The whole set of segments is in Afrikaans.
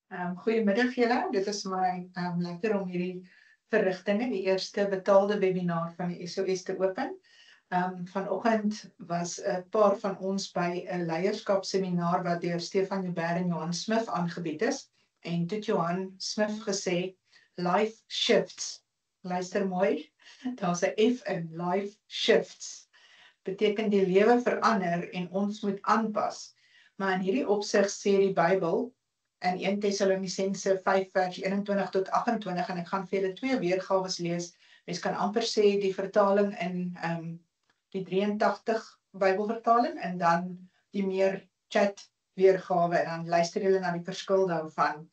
Goeiemiddag julle. Dit is my lekker om hierdie verrigtinge, die eerste betaalde webinar van die SOS te open. Vanoggend was 'n paar van ons by 'n leierskapseminar wat deur Stefan Joubert en Johan Smith aangebied is. En toe het Johan Smith gesê, life shifts. Luister mooi, daar's 'n F in, life shifts. Beteken die lewe verander en ons moet aanpas. Maar in hierdie opsig sê die Bybel, in 1 Tessalonisense 5 vers 21 tot 28, en ek gaan vir julle 2 weergawes lees. Mens kan amper sê die vertaling in die 83 Bybelvertaling en dan die meer chat weergawe, en dan luister julle na die verskil daarvan.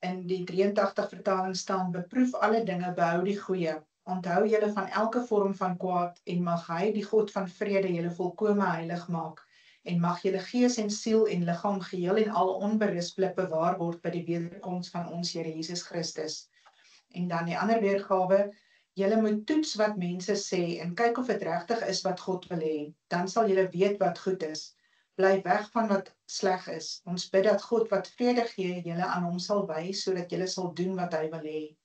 In die 83 vertaling staan, beproef alle dinge, behou die goeie. Onthou julle van elke vorm van kwaad en mag hy, die God van vrede, julle volkome heilig maak. En mag julle gees en siel en liggaam geheel en al onberispelik bewaar word by die wederkoms van ons Here Jesus Christus. En dan die ander weergawe, julle moet toets wat mense sê en kyk of dit regtig is wat God wil hê. Dan sal julle weet wat goed is. Bly weg van wat sleg is. Ons bid dat God wat vrede gee, julle aan hom sal wys sodat julle sal doen wat hy wil hê.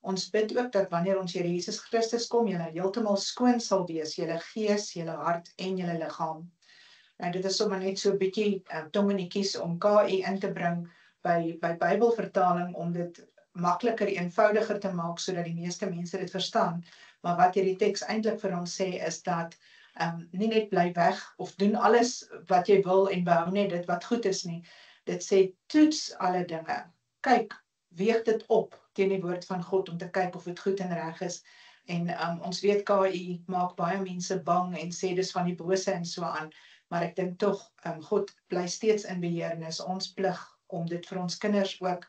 Ons bid ook dat wanneer ons Here Jesus Christus kom, julle heeltemal skoon sal wees, julle gees, julle hart en julle liggaam. Nou, dit is sommer net so 'n bietjie tong in die kies om KI in te bring by Bybelvertaling om dit makliker, eenvoudiger te maak sodat die meeste mense dit verstaan. Maar wat hierdie teks eintlik vir ons sê is dat nie net bly weg of doen alles wat jy wil en behou net dit wat goed is nie. Dit sê toets alle dinge. Kyk, weeg dit op teen die woord van God om te kyk of dit goed en reg is. En ons weet KI maak baie mense bang en sê dis van die bose en so aan. Maar ek dink tog, God bly steeds in beheer en is ons plig om dit vir ons kinders ook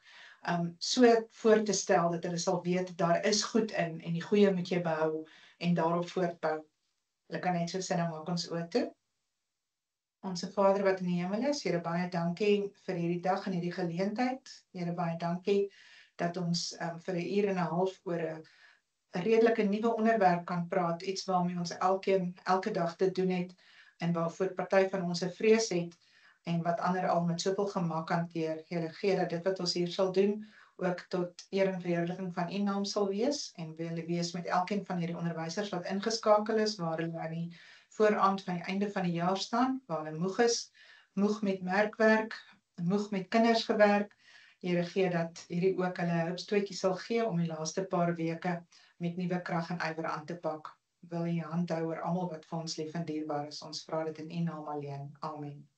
so voor te stel dat hulle sal weet, daar is goed in en die goeie moet jy behou en daarop voortbou. Hulle kan net so sê, nou maak ons oë toe. Onse Vader wat in die hemel is, Here, baie dankie vir hierdie dag en hierdie geleentheid. Here, baie dankie dat ons vir 'n uur en 'n half oor 'n redelike nuwe onderwerp kan praat, iets waarmee ons elke dag te doen het en waarvoor party van ons 'n vrees het en wat ander al met soveel gemak hanteer. Here, gee dat dit wat ons hier sal doen ook tot eer en verheerliking van U naam sal wees en wil wees met elkeen van hierdie onderwysers wat ingeskakel is, waar hulle aan die vooraand van die einde van die jaar staan, waar hulle moeg is, moeg met merkwerk, moeg met kinders gewerk. Here, gee dat hierdie ook hulle hulpstootjie sal gee om die laaste paar weke met nuwe krag en ywer aan te pak. Wil U hand hou oor almal wat vir ons lief en dierbaar is. Ons vra dit in U naam alleen. Amen.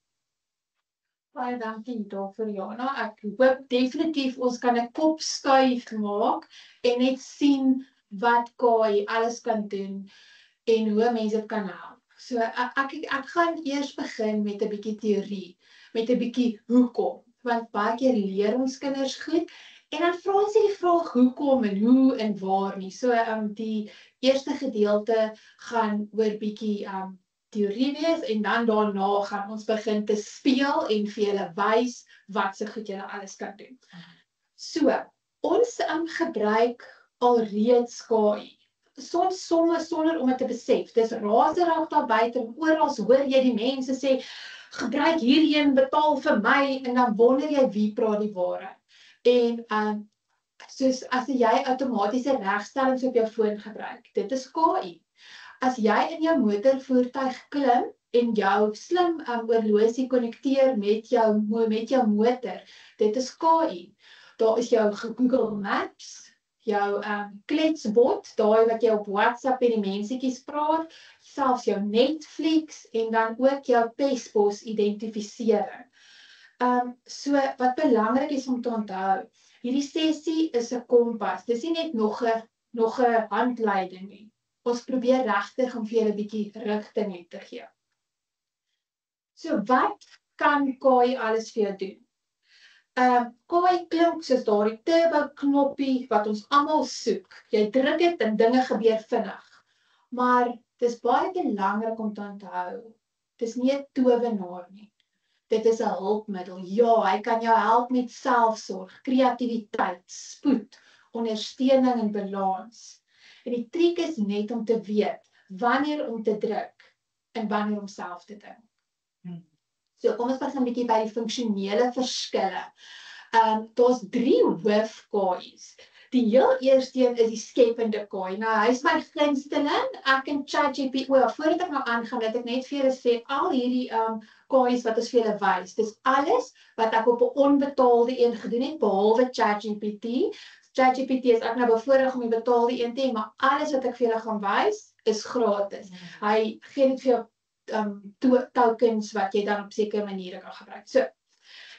Baie dankie daarvoor, Jana. Ek hoop definitief ons kan 'n kop skuif maak en net sien wat KI alles kan doen en hoe mense dit kan help. So ek gaan eers begin met 'n bietjie teorie, met 'n bietjie hoekom, want baie keer leer ons kinders goed en dan vra ons nie die vraag hoekom en hoe en waar nie. So die eerste gedeelte gaan oor bietjie teorie wees en dan daarna gaan ons begin te speel en vir julle wys wat se goed julle alles kan doen. So, ons gebruik alreeds KI. Soms sonder om dit te besef. Dis raserig daar buite en oral hoor jy die mense sê gebruik hierheen, betaal vir my en dan wonder jy wie praat die waarheid. En soos as jy outomatiese regstellings op jou foon gebruik, dit is KI. As jy in jou motorvoertuig klim en jou slim oorlosie konnekteer met jou motor, dit is KI. Daar is jou Google Maps, jou kletsbot, daai wat jy op WhatsApp en die mensetjies praat, selfs jou Netflix en dan ook jou pespos identifisering. So wat belangrik is om te onthou, hierdie sessie is 'n kompas. Dis nie net nog 'n handleiding nie. Ons probeer regtig om vir julle 'n bietjie rigting te gee. So wat kan KI alles vir jou doen? KI klink soos daardie turbo knoppie wat ons almal soek. Jy druk dit en dinge gebeur vinnig. Maar dis baie belangrik om te onthou, dis nie 'n towenaar nie. Dit is 'n hulpmiddel. Ja, hy kan jou help met selfsorg, kreatiwiteit, spoed, ondersteuning en balans. En die triek is net om te weet wanneer om te druk en wanneer om self te dink. So kom ons begin 'n bietjie by die funksionele verskille. Daar's 3 hoofkoeis. Die heel eerste een is die skepende koei. Nou, hy is my gunsteling. Ek en ChatGPT, voordat ek nou aangaan, het ek net vir julle sê, al hierdie koeis wat ons vir julle wys, dis alles wat ek op 'n onbetaalde een gedoen het, behalwe ChatGPT. ChatGPT is ek nou bevoorreg om die betaalde een te hê, maar alles wat ek vir julle gaan wys, is gratis. Hy gee net vir jou tokens wat jy dan op sekere maniere kan gebruik. So,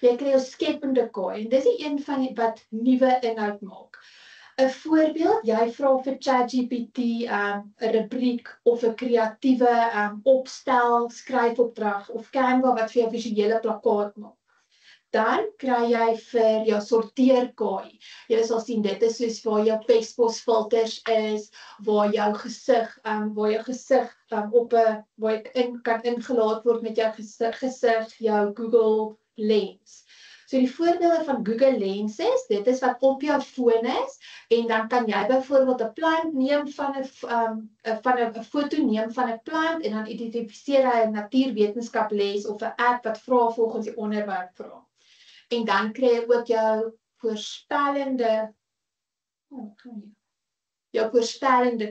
jy kry jou skepende koei, en dis die een van die wat nuwe inhoud maak. 'n Voorbeeld, jy vra vir ChatGPT 'n rubriek of 'n kreatiewe opstel, skryfopdrag of Canva wat vir jou visuele plakkaat maak. Dan kry jy vir jou sorteerkoei. Jy sal sien dit is soos waar jou pesposfilters is, waar jou gesig op 'n waar jy kan ingelaat word met jou gesig, jou Google Lens. So die voordele van Google Lenses, dit is wat op jou foon is, en dan kan jy byvoorbeeld 'n plant neem van 'n foto neem van 'n plant, en dan identifiseer hy 'n natuurwetenskap les of 'n app wat vra volgens die onderwerp vra. En dan kry jy ook jou voorspellende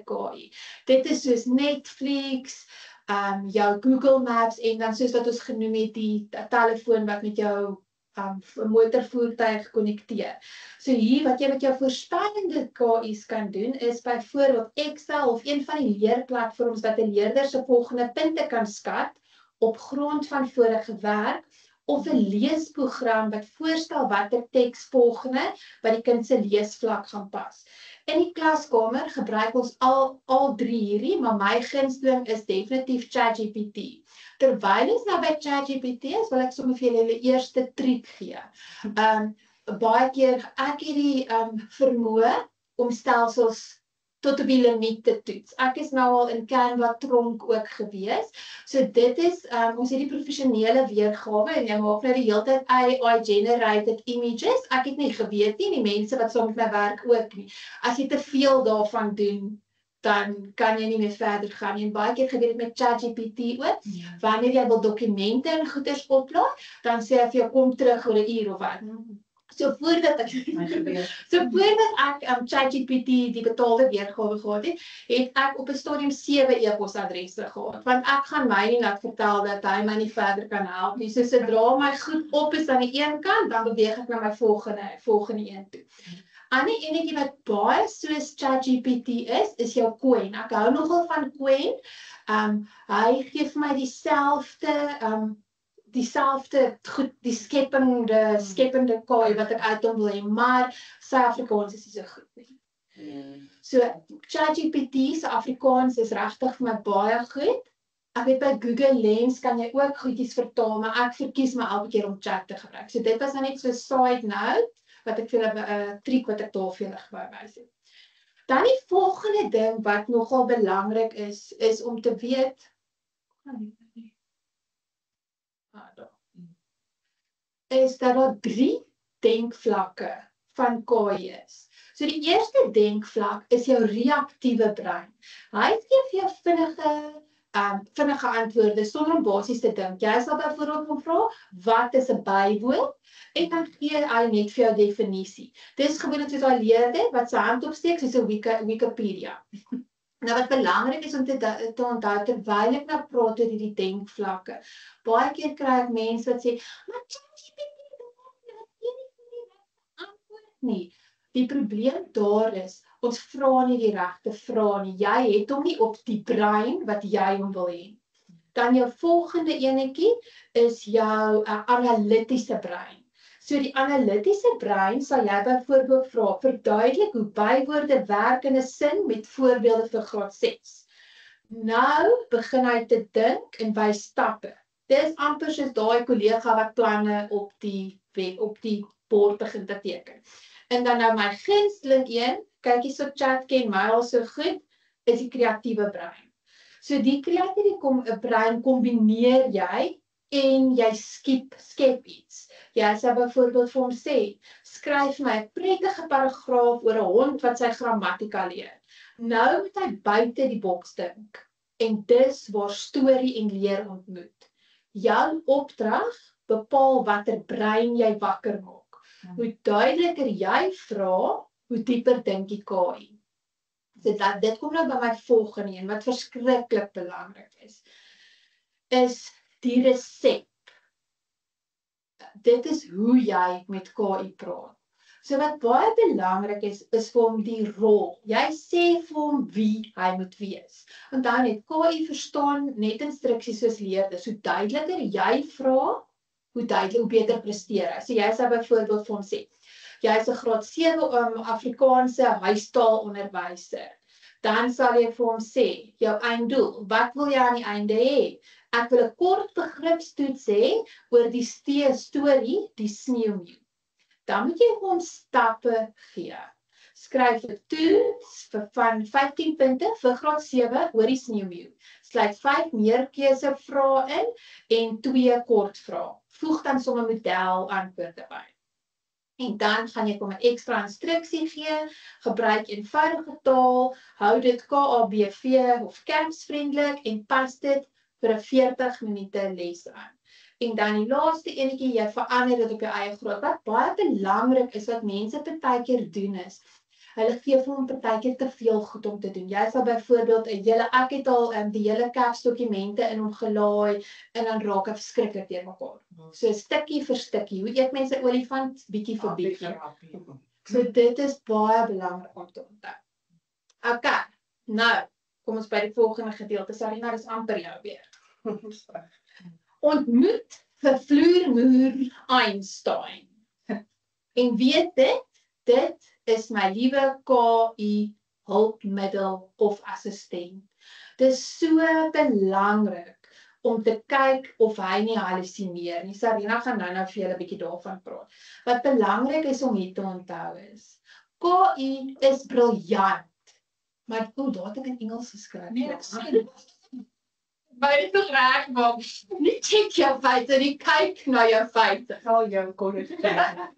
KI. Dit is soos Netflix, jou Google Maps, en dan soos wat ons genoem het, die telefoon wat met jou motorvoertuig konnekteer. So hier wat jy met jou voorspellende KI's kan doen, is byvoorbeeld Excel of een van die leerplatforms wat 'n leerder se volgende punte kan skat op grond van vorige werk, of 'n leesprogram wat voorstel watter teks volgende wat die kind se leesvlak gaan pas. In die klaskamer gebruik ons al 3 hierdie, maar my gunsteling is definitief ChatGPT. Terwyl ons nou by ChatGPT is, wil ek sommer vir julle die eerste triek gee. Baie keer ek het die vermoë om stelsels tot op die limiet te toets. Ek is nou al in Canva tronk ook gewees. So dit is, ons het die professionele weergawe, en jy maak nou die hele tyd AI-generated images. Ek het nie geweet nie, die mense wat saam met my werk ook nie. As jy te veel daarvan doen, dan kan jy nie meer verder gaan nie. En baie keer gebeur dit met ChatGPT ook. Wanneer jy wil dokumente en goeders oplaai, dan sê hy vir jou, kom terug oor 'n uur of wat. So voordat ek ChatGPT die betaalde weergawe gehad het, het ek op 'n stadium 7 e-posadresse gehad, want ek gaan my nie laat vertel dat hy my nie verder kan help nie. So sodra my goed op is aan die een kant, dan beweeg ek na my volgende een toe. Ander enetjie wat baie soos ChatGPT is jou Qwen. Ek hou nogal van Qwen. Hy gee vir my dieselfde goed, die skepende KI wat ek uit hom wil hê, maar sy Afrikaans is nie so goed nie. So ChatGPT se Afrikaans is regtig vir my baie goed. Ek weet by Google Lens kan jy ook goedjies vertaal, maar ek verkies my elke keer om chat te gebruik. So dit was nou net so 'n side note wat ek vir julle 'n triek wat ek daar vir julle gewys het. Dan die volgende ding wat nogal belangrik is om te weet is dat daar 3 denkvlakke van KI is. So die eerste denkvlak is jou reaktiewe brein. Hy gee vir jou vinnige antwoorde sonder om basies te dink. Jy sal byvoorbeeld hom vra, wat is 'n bywoord? En dan gee hy net vir jou definisie. Dis gewoonlik soos 'n leerder wat sy hand opsteek soos 'n Wikipedia. Nou wat belangrik is om te onthou terwyl ek nou praat oor hierdie denkvlakke. Baie keer kry ek mense wat sê, maar ChatGPT nie. Die probleem daar is, ons vra nie die regte vrae nie. Jy het hom nie op die brein wat jy hom wil hê. Dan jou volgende enetjie is jou analitiese brein. So die analitiese brein sal jy byvoorbeeld vra, verduidelik hoe bywoorde werk in 'n sin met voorbeelde vir graad 6. Nou begin hy te dink en wys stappe. Dis amper soos daai kollega wat planne op die bord begin te teken. En dan nou my gunsteling een, kyk jy so chat ken my al so goed, is die kreatiewe brein. So die kreatiewe brein kombineer jy en jy skep iets. Jy sal byvoorbeeld vir hom sê, skryf my 'n prettige paragraaf oor 'n hond wat sy grammatika leer. Nou moet hy buite die boks dink. En dis waar storie en leer ontmoet. Jou opdrag bepaal watter brein jy wakker maak. Hoe duideliker jy vra, hoe dieper dink die KI. So dit kom nou by my volgende een, wat verskriklik belangrik is die resep. Dit is hoe jy met KI praat. So wat baie belangrik is vir hom die rol. Jy sê vir hom wie hy moet wees. Onthou net, KI verstaan net instruksies soos leerders. Hoe duideliker jy vra, hoe beter presteer hy. So jy sal byvoorbeeld vir hom sê, jy is 'n graad 7 Afrikaanse huistaalonderwyser. Dan sal jy vir hom sê, jou einddoel, wat wil jy aan die einde hê? Ek wil 'n kort begripstoets hê oor die storie, die sneeuwmeeu. Dan moet jy vir hom stappe gee. Skryf 'n toets van 15 punte vir graad 7 oor die sneeuwmeeu. Sluit 5 meerkeusevrae in en 2 kortvrae. Voeg dan sommer model-antwoorde by. En dan gaan jy hom 'n ekstra instruksie gee, gebruik eenvoudige taal, hou dit KABV of CAPS-vriendelik en pas dit vir 'n 40 minute les aan. En dan die laaste enetjie, jy verander dit op jou eie graad. Wat baie belangrik is, wat mense partykeer doen is, hulle gee vir hom partykeer te veel goed om te doen. Jy sal byvoorbeeld ek het al die hele CAPS dokumente in hom gelaai en dan raak hy verskriklik deur mekaar. So stukkie vir stukkie. Hoe eet mense olifant? Bietjie vir bietjie. So dit is baie belangrik om te onthou. Okay, nou kom ons by die volgende gedeelte. Sarina, dis amper jou weer. Ontmoet vir vloermoer Einstein. En weet dit is my liewe KI hulpmiddel of assistent. Dit is so belangrik om te kyk of hy nie hallusineer nie. Sarina gaan nou vir julle 'n bietjie daarvan praat. Wat belangrik is om hier te onthou is, KI is briljant. Maar daar het ek in Engels geskryf. Nee, ek sê Maar dit is reg, maar nie check jou feite, nie kyk na jou feite. al jou korrekteer.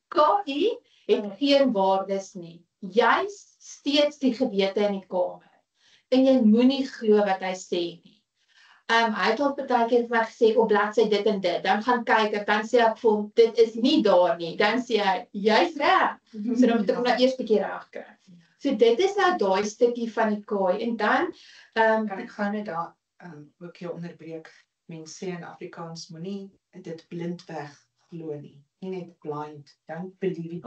KI het geen waardes nie. Jy steeds die gewete in die kamer. En jy moenie glo wat hy sê nie. Hy het al partykeer vir my gesê op bladsy dit en dit. Dan gaan kyk en dan sê ek vir hom, dit is nie daar nie. Dan sê hy, jy's reg. So dan moet ek hom nou eers 'n bietjie reg kry. So dit is nou daai stukkie van die KI. En dan Kan ek gou net daar ook jou onderbreek. Mense sê in Afrikaans moenie dit blindweg glo nie. Nie net blind, don't believe it.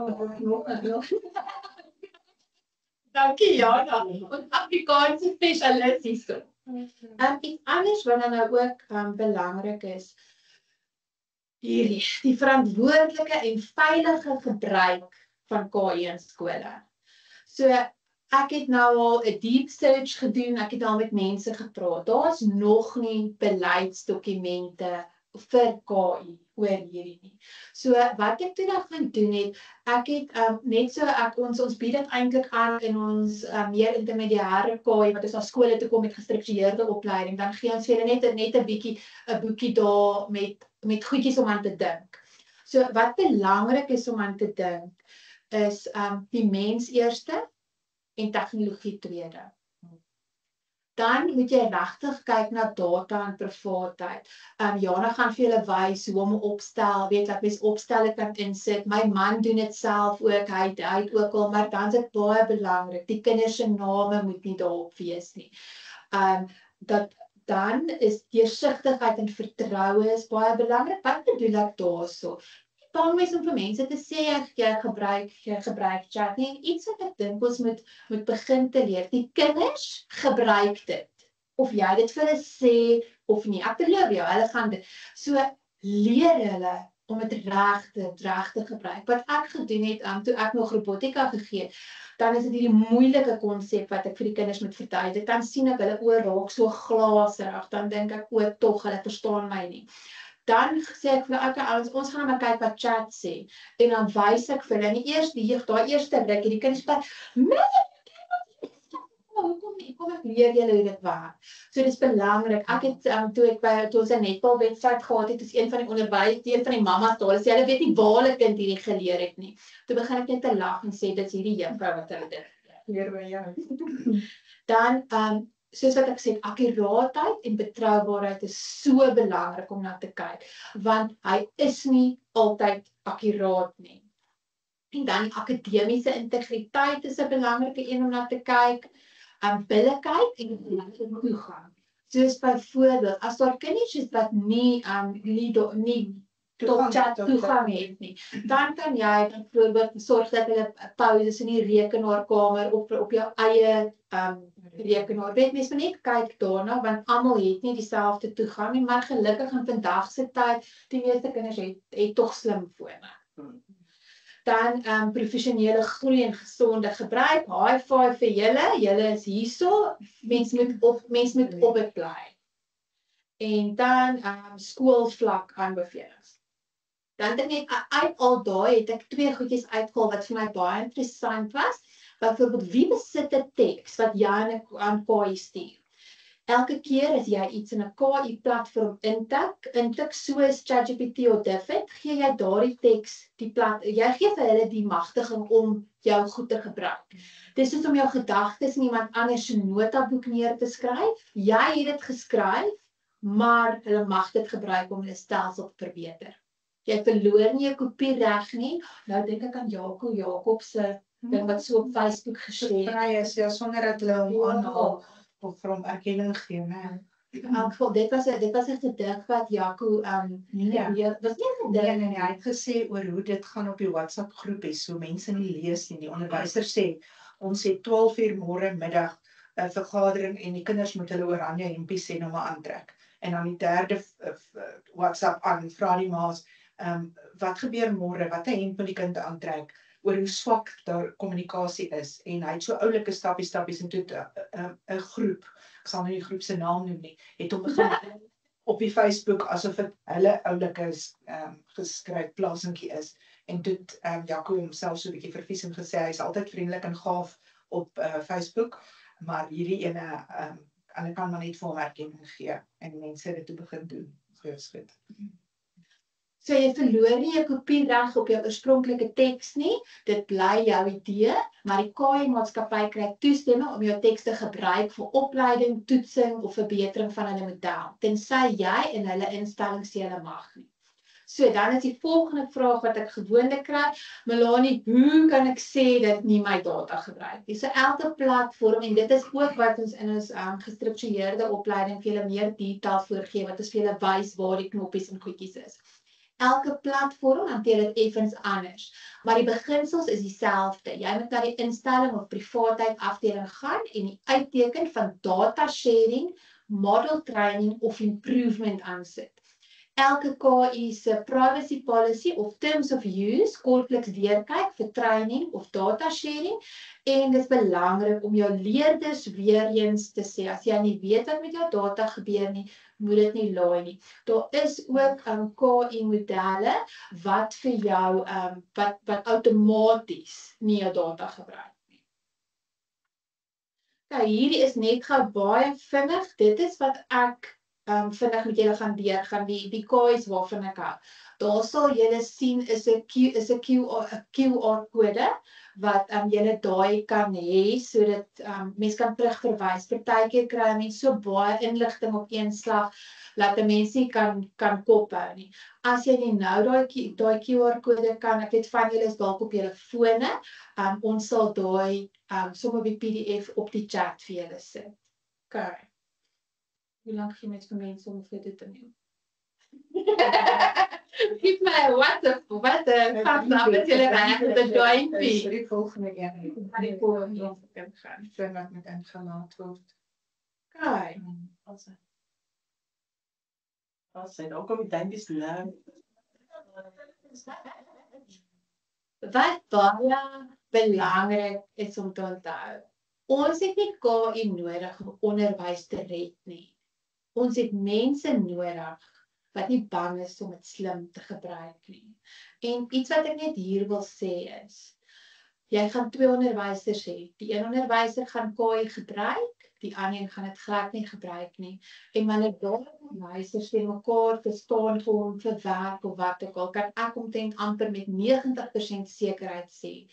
Dankie Jana, ons Afrikaanse spesialis hierso. Iets anders wat dan nou ook belangrik is, die verantwoordelike en veilige gebruik van KI in skole. So ek het nou al 'n deep search gedoen, ek het al met mense gepraat. Daar's nog nie beleidsdokumente vir KI oor hierdie nie. So wat ek toe dan gaan doen het, ek het net so ons bied dit eintlik aan in ons meer intermediêre KI wat is na skole toe kom met gestruktureerde opleiding, dan gee ons vir hulle net 'n boekie daar met goedjies om aan te dink. So wat belangrik is om aan te dink is die mens eerste en tegnologie tweede. Dan moet jy regtig kyk na data en privaatheid. Jana gaan vir julle wys hoe om opstel, weet dat mens opstelle kan insit. My man doen dit self ook, hy het ook al, maar dan is dit baie belangrik. Die kinders se name moet nie daarop wees nie. Dan is deursigtigheid en vertroue is baie belangrik. Wat bedoel ek daarso? Bang wees om vir mense te sê jy gebruik chat nie. Iets wat ek dink ons moet begin te leer. Die kinders gebruik dit. Of jy dit vir hulle sê of nie. Ek beloof jou, hulle gaan dit. So leer hulle om dit reg te gebruik. Wat ek gedoen het toe ek nog robotika gegee, dan is dit hierdie moeilike konsep wat ek vir die kinders moet verduidelik. Dan sien ek hulle oë raak so glaserig, dan dink ek ook tog hulle verstaan my nie. Dan sê ek vir hulle, ons gaan maar kyk wat chat sê. En dan wys ek vir hulle, daai eerste rukkie, die kinders sê, kom ek leer julle hoe dit werk. So dit is belangrik. Ek het toe ons 'n netbalwedstryd gehad het, is een van die onderwysers, een van die mammas daar, sê hulle weet nie waar hulle kind hierdie geleer het nie. Toe begin ek net te lag en sê dit is hierdie juffrou wat hulle dit leer by jou. Dan soos wat ek sê, akkuraatheid en betroubaarheid is so belangrik om na te kyk, want hy is nie altyd akkuraat nie. En dan die akademiese integriteit is 'n belangrike een om na te kyk, billikheid en toegang. Soos byvoorbeeld, as daar kinders is wat nie tot chat toegang het nie, dan kan jy byvoorbeeld sorg dat hulle pauses in die rekenaarkamer of op jou eie rekenaar. Mens moet net kyk daarna, want almal het nie dieselfde toegang nie, maar gelukkig in vandag se tyd, die meeste kinders het tog slimfone. Dan professionele groei en gesonde gebruik, high five vir julle is hierso, mens moet op dit bly. En dan skoolvlak aanbevelings. Dan het ek uit al daai het ek 2 goedjies uitgehaal wat vir my baie interessant was. Byvoorbeeld, wie besit 'n teks wat jy aan KI stuur? Elke keer as jy iets in 'n KI platform intik soos ChatGPT of Diffit, gee jy daardie teks jy gee vir hulle die magtiging om jou goed te gebruik. Dis soos om jou gedagtes in iemand anders se notaboek neer te skryf. Jy het dit geskryf, maar hulle mag dit gebruik om hulle stelsel te verbeter. Jy verloor nie 'n kopiereg nie. Nou dink ek aan Jaco Jakob se ding wat so op Facebook gesê is, ja, sonder dat hulle hom aanhaal of vir hom erkenning gee, né? In elk geval, dit was 'n gedig wat Jaco was nie 'n gedig Nee, hy het gesê oor hoe dit gaan op die WhatsApp groep is, so mense nie lees nie. Die onderwyser sê, ons het 12 uur môre middag 'n vergadering en die kinders moet hulle oranje hempies en hom aantrek. En dan die derde WhatsApp aan, vra die ma's, wat gebeur môre, wat 'n hemp moet die kind aantrek, oor hoe swak daar kommunikasie is. En hy het so oulike stappies en toe 'n groep, ek sal nie die groep se naam noem nie, het hom begin op die Facebook asof dit hulle oulike geskryf plaasentjie is. En toe Jaco homself so 'n bietjie vervies en gesê hy is altyd vriendelik en gaaf op Facebook, maar hierdie ene hulle kan maar net vir hom erkenning gee en mense het dit toe begin doen. Goed. So jy verloor nie 'n kopiereg op jou oorspronklike teks nie, dit bly jou idee, maar die KI-maatskappy kry toestemming om jou teks te gebruik vir opleiding, toetsing of verbetering van hulle model, tensy jy in hulle instelling sê hulle mag nie. So dan is die volgende vraag wat ek gewoonlik kry, Melanie, hoe kan ek sê dat nie my data gebruik nie? So elke platform, en dit is ook wat ons in ons gestruktureerde opleiding vir julle meer detail voorgee, wat ons vir julle wys waar die knoppies en goedjies is. Elke platform hanteer dit effens anders, maar die beginsels is dieselfde. Jy moet na die instelling of privaatheid afdeling gaan en die uitteken van data sharing, model training of improvement aansit. Elke KI se privacy policy of terms of use kortliks deurkyk vir training of data sharing, en dit is belangrik om jou leerders weer eens te sê, as jy nie weet wat met jou data gebeur nie, moet dit nie laai nie. Daar is ook KI modelle wat vir jou wat outomaties nie jou data gebruik nie. Nou, hierdie is net gou baie vinnig. Dit is wat ek vinnig met julle gaan deurgaan, die KI's waarvan ek hou. Daar sal julle sien is 'n QR kode wat julle daai kan hê sodat mense kan terugverwys. Partykeer kry mense so baie inligting op een slag dat 'n mens nie kan kop hou nie. As jy nie nou daai QR kode kan, ek weet van julle is dalk op julle fone, ons sal daai sommer die PDF op die chat vir julle sit. Okay. Hoe lank gee mens vir mense om vir dit te neem? Geef my wat 'n thumbs up as julle reg met 'n duimpie. Vir die volgende een. Die volgende een gaan. Wat met ingelaat word. Okay. As jy ook om die duimpies nou. Wat baie belangrik is om te onthou. Ons het nie KI nodig om onderwys te red nie. Ons het mense nodig wat nie bang is om dit slim te gebruik nie. En iets wat ek net hier wil sê is, jy gaan 2 onderwysers hê. Die een onderwyser gaan KI gebruik, die ander een gaan dit glad nie gebruik nie. En wanneer daai onderwysers teen mekaar verstaan kom vir werk of wat ook al, kan ek omtrent amper met 90% sekerheid sê,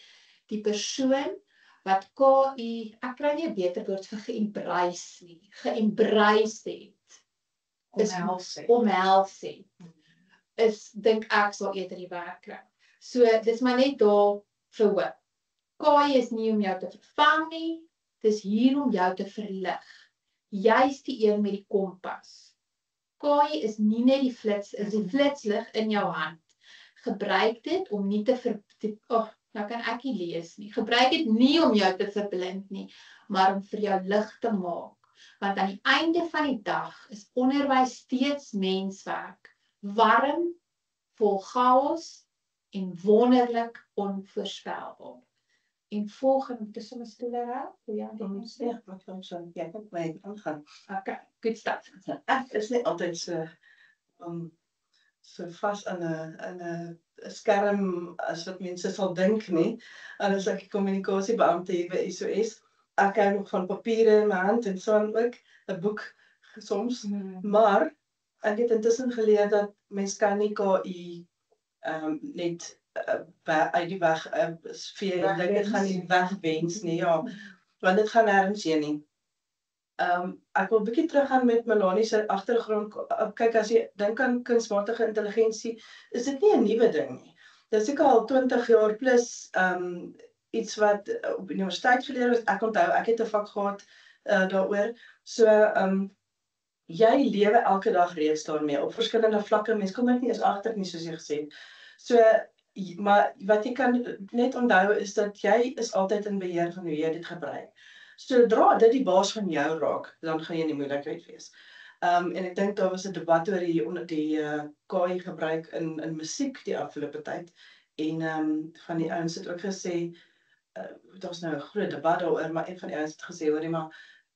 die persoon wat KI, ek kry nie 'n beter woord vir ge-embrace nie, ge-embrace het, omhels het, dink ek sal eerder die werk kry. So, dis maar net daar vir hoop. KI is nie om jou te vervang nie, dis hier om jou te verlig. Jy's die een met die kompas. KI is nie net die flits, is die flitslig in jou hand. Gebruik dit om nie nou kan ek nie lees nie. Gebruik dit nie om jou te verblind nie, maar om vir jou lig te maak. Want aan die einde van die dag is onderwys steeds menswerk, warm, vol chaos en wonderlik onvoorspelbaar. En volgende, dis sommer stoele raak, hoe jy dit moet sê. Ja, wat kan so, jy kan my aangaan. Okay, good stuff. Ek is nie altyd so vas aan 'n skerm as wat mense sal dink nie. En as ek die kommunikasiebeampte hier by SOS, ek hou nog van papiere in my hand en so ook 'n boek soms, maar ek het intussen geleer dat mens kan nie KI net uit die weg vee, ek dink dit gaan nie wegwens nie, ja, want dit gaan nêrens heen nie. Ek wil 'n bietjie teruggaan met Melanie se agtergrond. Kyk, as jy dink aan kunsmatige intelligensie, is dit nie 'n nuwe ding nie. Dit is seker al 20 jaar plus iets wat op universiteit geleer is. Ek onthou, ek het 'n vak gehad daaroor. So, jy lewe elke dag reeds daarmee op verskillende vlakke. Mens kom dit nie eens agter nie, soos jy gesê het. So, maar wat jy kan net onthou is dat jy is altyd in beheer van hoe jy dit gebruik. Sodra dit die baas van jou raak, dan gaan jy in die moeilikheid wees. En ek dink daar was 'n debat oor die KI gebruik in musiek die afgelope tyd. En van die ouens het ook gesê, daar's nou 'n groot debat daaroor, maar een van die ouens het gesê, hoorie maar,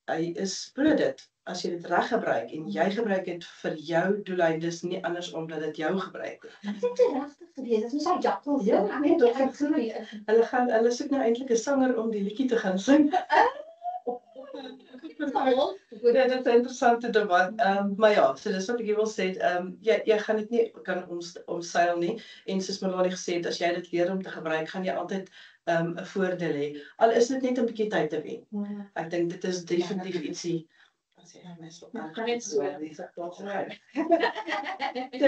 hy is pro dit, as jy dit reg gebruik, en jy gebruik dit vir jou doeleindes, nie andersom dat dit jou gebruik word. Ek dink dit regtig gewees, dit is 'n jakkals. Ja, nee, hulle soek nou eintlik 'n sanger om die liedjie te gaan sing. Dit is 'n interessante debat. Maar ja, so dis wat ek wil sê, jy gaan dit nie kan omseil nie, en soos Melanie gesê het, as jy dit leer om te gebruik, gaan jy altyd 'n voordeel hê. Al is dit net 'n bietjie tyd te wen. Ek dink dit is definitief ietsie. Kan net so. Ja,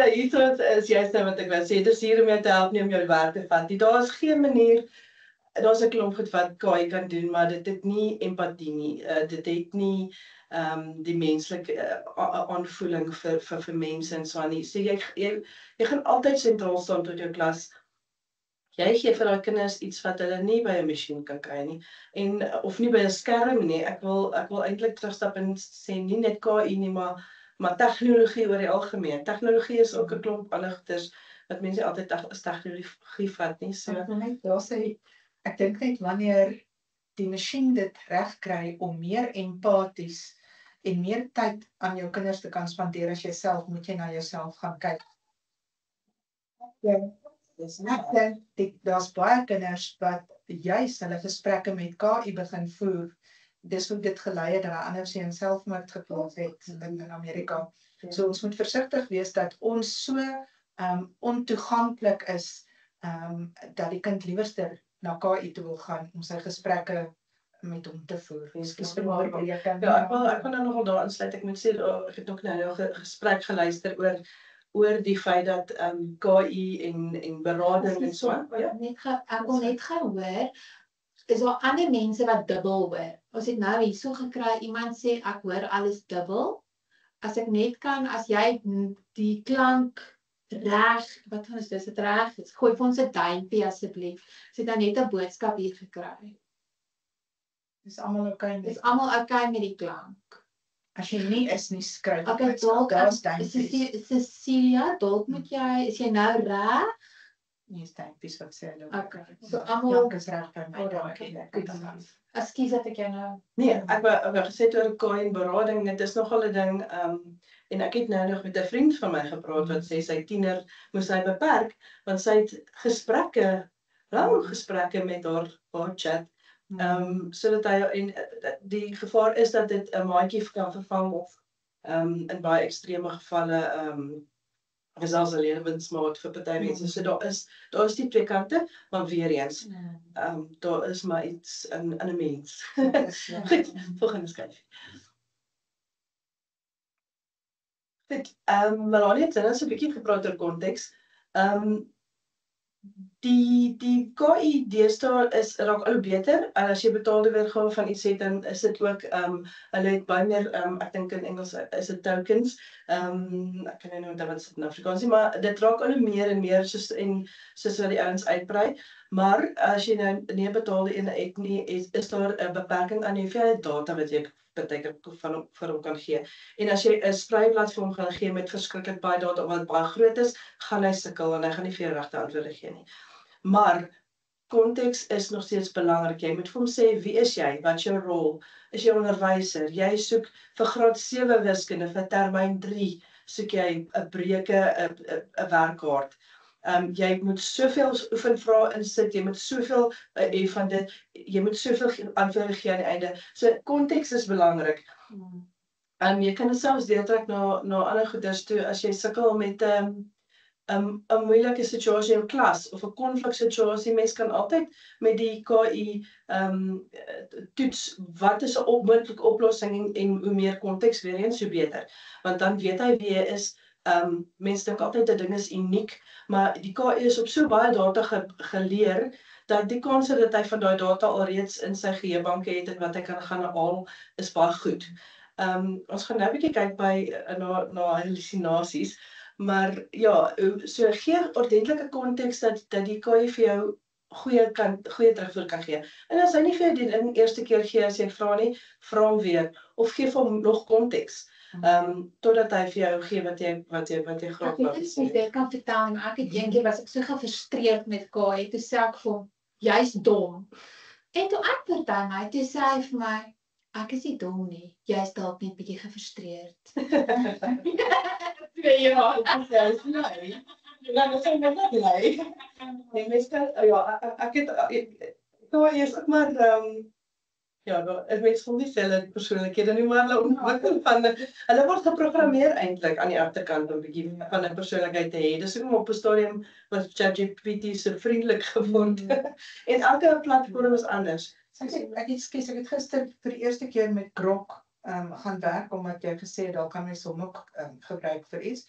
hierso is juist nou wat ek wou sê, dis hier om jou te help, nie om jou werk te vat nie. Daar is geen manier, daar's 'n klomp goed wat KI kan doen, maar dit het nie empatie nie. Dit het nie die menslike aanvoeling vir mense en so aan nie. So jy gaan altyd sentraal staan tot jou klas. Jy gee vir daai kinders iets wat hulle nie by 'n masjien kan kry nie, of nie by 'n skerm nie. Ek wil eintlik terugstap en sê nie net KI nie, maar tegnologie oor die algemeen. Tegnologie is ook 'n klomp ander goeders wat mense altyd as tegnologie vat nie. So Ek wil net daar sê, ek dink net wanneer die masjien dit reg kry om meer empaties en meer tyd aan jou kinders te kan spandeer as jouself, moet jy na jouself gaan kyk. Ek dink daar's baie kinders wat juis hulle gesprekke met KI begin voer. Dis hoe dit gelei het dat 'n ander seun selfmoord gepleeg het in Amerika. So ons moet versigtig wees dat ons so ontoeganklik is dat die kind liewerster na KI toe wil gaan om sy gesprekke met hom te voer. Ja, ek wil nou nogal daar insluit. Ek moet sê, ek het ook nou 'n gesprek geluister oor die feit dat KI en berading en so. Ek wil net gaan hoor, is daar ander mense wat dubbel hoor? Ons het nou hierso gekry, iemand sê ek hoor alles dubbel. As ek net kan, as jy die klank reg, wat is dit reg? Gooi vir ons 'n duimpie asseblief. Ons het nou net 'n boodskap hier gekry. Dis almal okay. Dis almal okay met die klank. As jy nie is nie, skryf. Okay, dalk daar's duimpies. Cecilia, dalk moet is jy nou reg? Nie is duimpies wat sê hulle. Okay. So almal is reg by my. Ekskuus dat ek jou nou. Nee, ek wou gesê oor KI en berading, dit is nogal 'n ding, en ek het nou nog met 'n vriend van my gepraat wat sê sy tiener moes hy beperk, want sy het lang gesprekke met haar chat, sodat hy, en die gevaar is dat dit 'n maatjie kan vervang of in baie ekstreme gevalle is als 'n lewensmaat vir party mense. So daar is die twee kante, maar weer eens, daar is maar iets in 'n mens. Goed, volgende skyf. Goed, Melanie het nou so 'n bietjie gepraat oor konteks. Die KI deesdae raak al hoe beter, en as jy betaalde weergawe van iets het, dan is dit ook, hulle het baie meer, ek dink in Engels is dit tokens, ek kan nie onthou wat is dit in Afrikaans nie, maar dit raak al hoe meer en meer soos wat die ouens uitbrei, maar as jy nou nie 'n betaalde een het nie, is daar 'n beperking aan die hoeveelheid data wat jy partykeer vir hom kan gee. En as jy 'n spreiblad vir hom gaan gee met verskriklik baie data wat baie groot is, gaan hy sukkel en hy gaan nie vir jou regte antwoorde gee nie. Maar konteks is nog steeds belangrik. Jy moet vir hom sê, wie is jy? Wat is jou rol? Is jy onderwyser? Jy soek vir graad 7 wiskunde, vir termyn 3 soek jy 'n breuke, 'n werkkaart. Jy moet soveel oefenvrae insit, jy moet soveel van dit, jy moet soveel antwoorde gee aan die einde. So konteks is belangrik. Jy kan dit selfs deurtrek na ander goeders toe, as jy sukkel met 'n moeilike situasie in klas of 'n konfliksituasie, mens kan altyd met die KI toets wat is 'n moontlike oplossing en hoe meer konteks weer eens, hoe beter. Want dan weet hy wie hy is. Mense dink altyd dat ding is uniek, maar die KI is op so baie data geleer, dat die kans dat hy van daai data alreeds in sy geheuebanke het en wat hy kan gaan haal, is baie goed. Ons gaan nou 'n bietjie kyk na hallusinasies, maar ja, so gee ordentlike konteks dat die KI vir jou goeie terugvoer kan gee. En as hy nie vir jou die eerste keer gee as jy vra nie, vra hom weer, of gee vir hom nog konteks. Totdat hy vir jou gee wat jy graag wil sê. Ek kan vertel, maar ek het een keer was ek so gefrustreerd met KI, toe sê ek vir hom, jy's dom. En toe antwoord hy my, toe sê hy vir my, ek is nie dom nie, jy's dalk net bietjie gefrustreerd. 2 jaar. Ja, is bly. Ja, dit is net bly. Nee, mens kan, ja, ek het, KI is ook maar, ja, mense voel nie hulle persoonlikhede nie, maar hulle ontwikkel hulle word geprogrammeer eintlik aan die agterkant om 'n bietjie van 'n persoonlikheid te hê. Dis hoekom op 'n stadium was ChatGPT so vriendelik geword. En elke platform is anders. Ek het gister vir die eerste keer met Grok gaan werk, omdat jy gesê het, daar kan mens hom ook gebruik vir iets.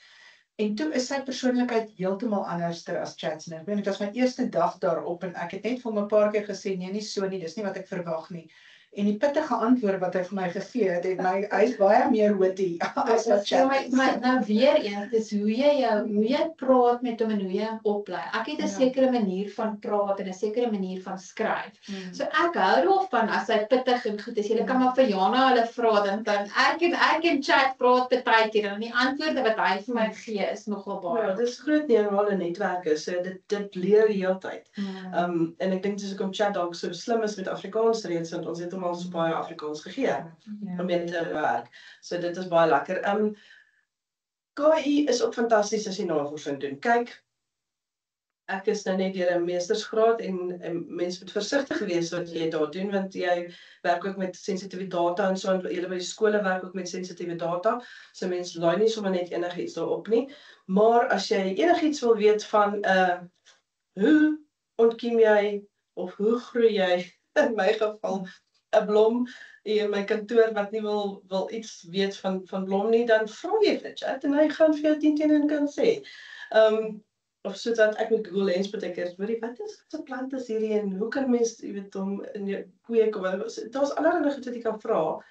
En toe is sy persoonlikheid heeltemal anderster as Chatsnap. Dit was my eerste dag daarop en ek het net vir hom 'n paar keer gesê, nee, nie so nie, dis nie wat ek verwag nie. En die pittige antwoord wat hy vir my gegee het, hy is baie meer witty as wat Chat. Maar nou weer eens, dis hoe jy praat met hom en hoe jy hom oplei. Ek het 'n sekere manier van praat en 'n sekere manier van skryf. So ek hou daarvan as hy pittig en goed is. Jy kan maar vir Jana hulle vra, dan ek en Chat praat partykeer en die antwoorde wat hy vir my gee is nogal baie. Ja, dis groot neurale netwerke, so dit leer die hele tyd. En ek dink dis hoekom Chat dalk so slim is met Afrikaans reeds, want ons het hom al so baie Afrikaans gegee om mee te werk. So dit is baie lekker. KI is ook fantasties as jy navorsing doen. Kyk, ek is nou net deur 'n meestersgraad en mense moet versigtig wees wat jy daar doen, want jy werk ook met sensitiewe data en so, en julle by die skole werk ook met sensitiewe data, so mense laai nie sommer net enigiets daarop nie. Maar as jy enigiets wil weet van hoe ontkiem jy of hoe groei jy, in my geval, 'n blom in my kantoor wat nie wil iets weet van blom nie, dan vra jy vir Chat en hy gaan vir jou 10 teen 1 kan sê. Of sodat ek met Google Lens beteken, hoorie, wat se plant is hierdie en hoe kan mens, jy weet, hom in jou kweek of daar's allerlei goed wat jy kan vra.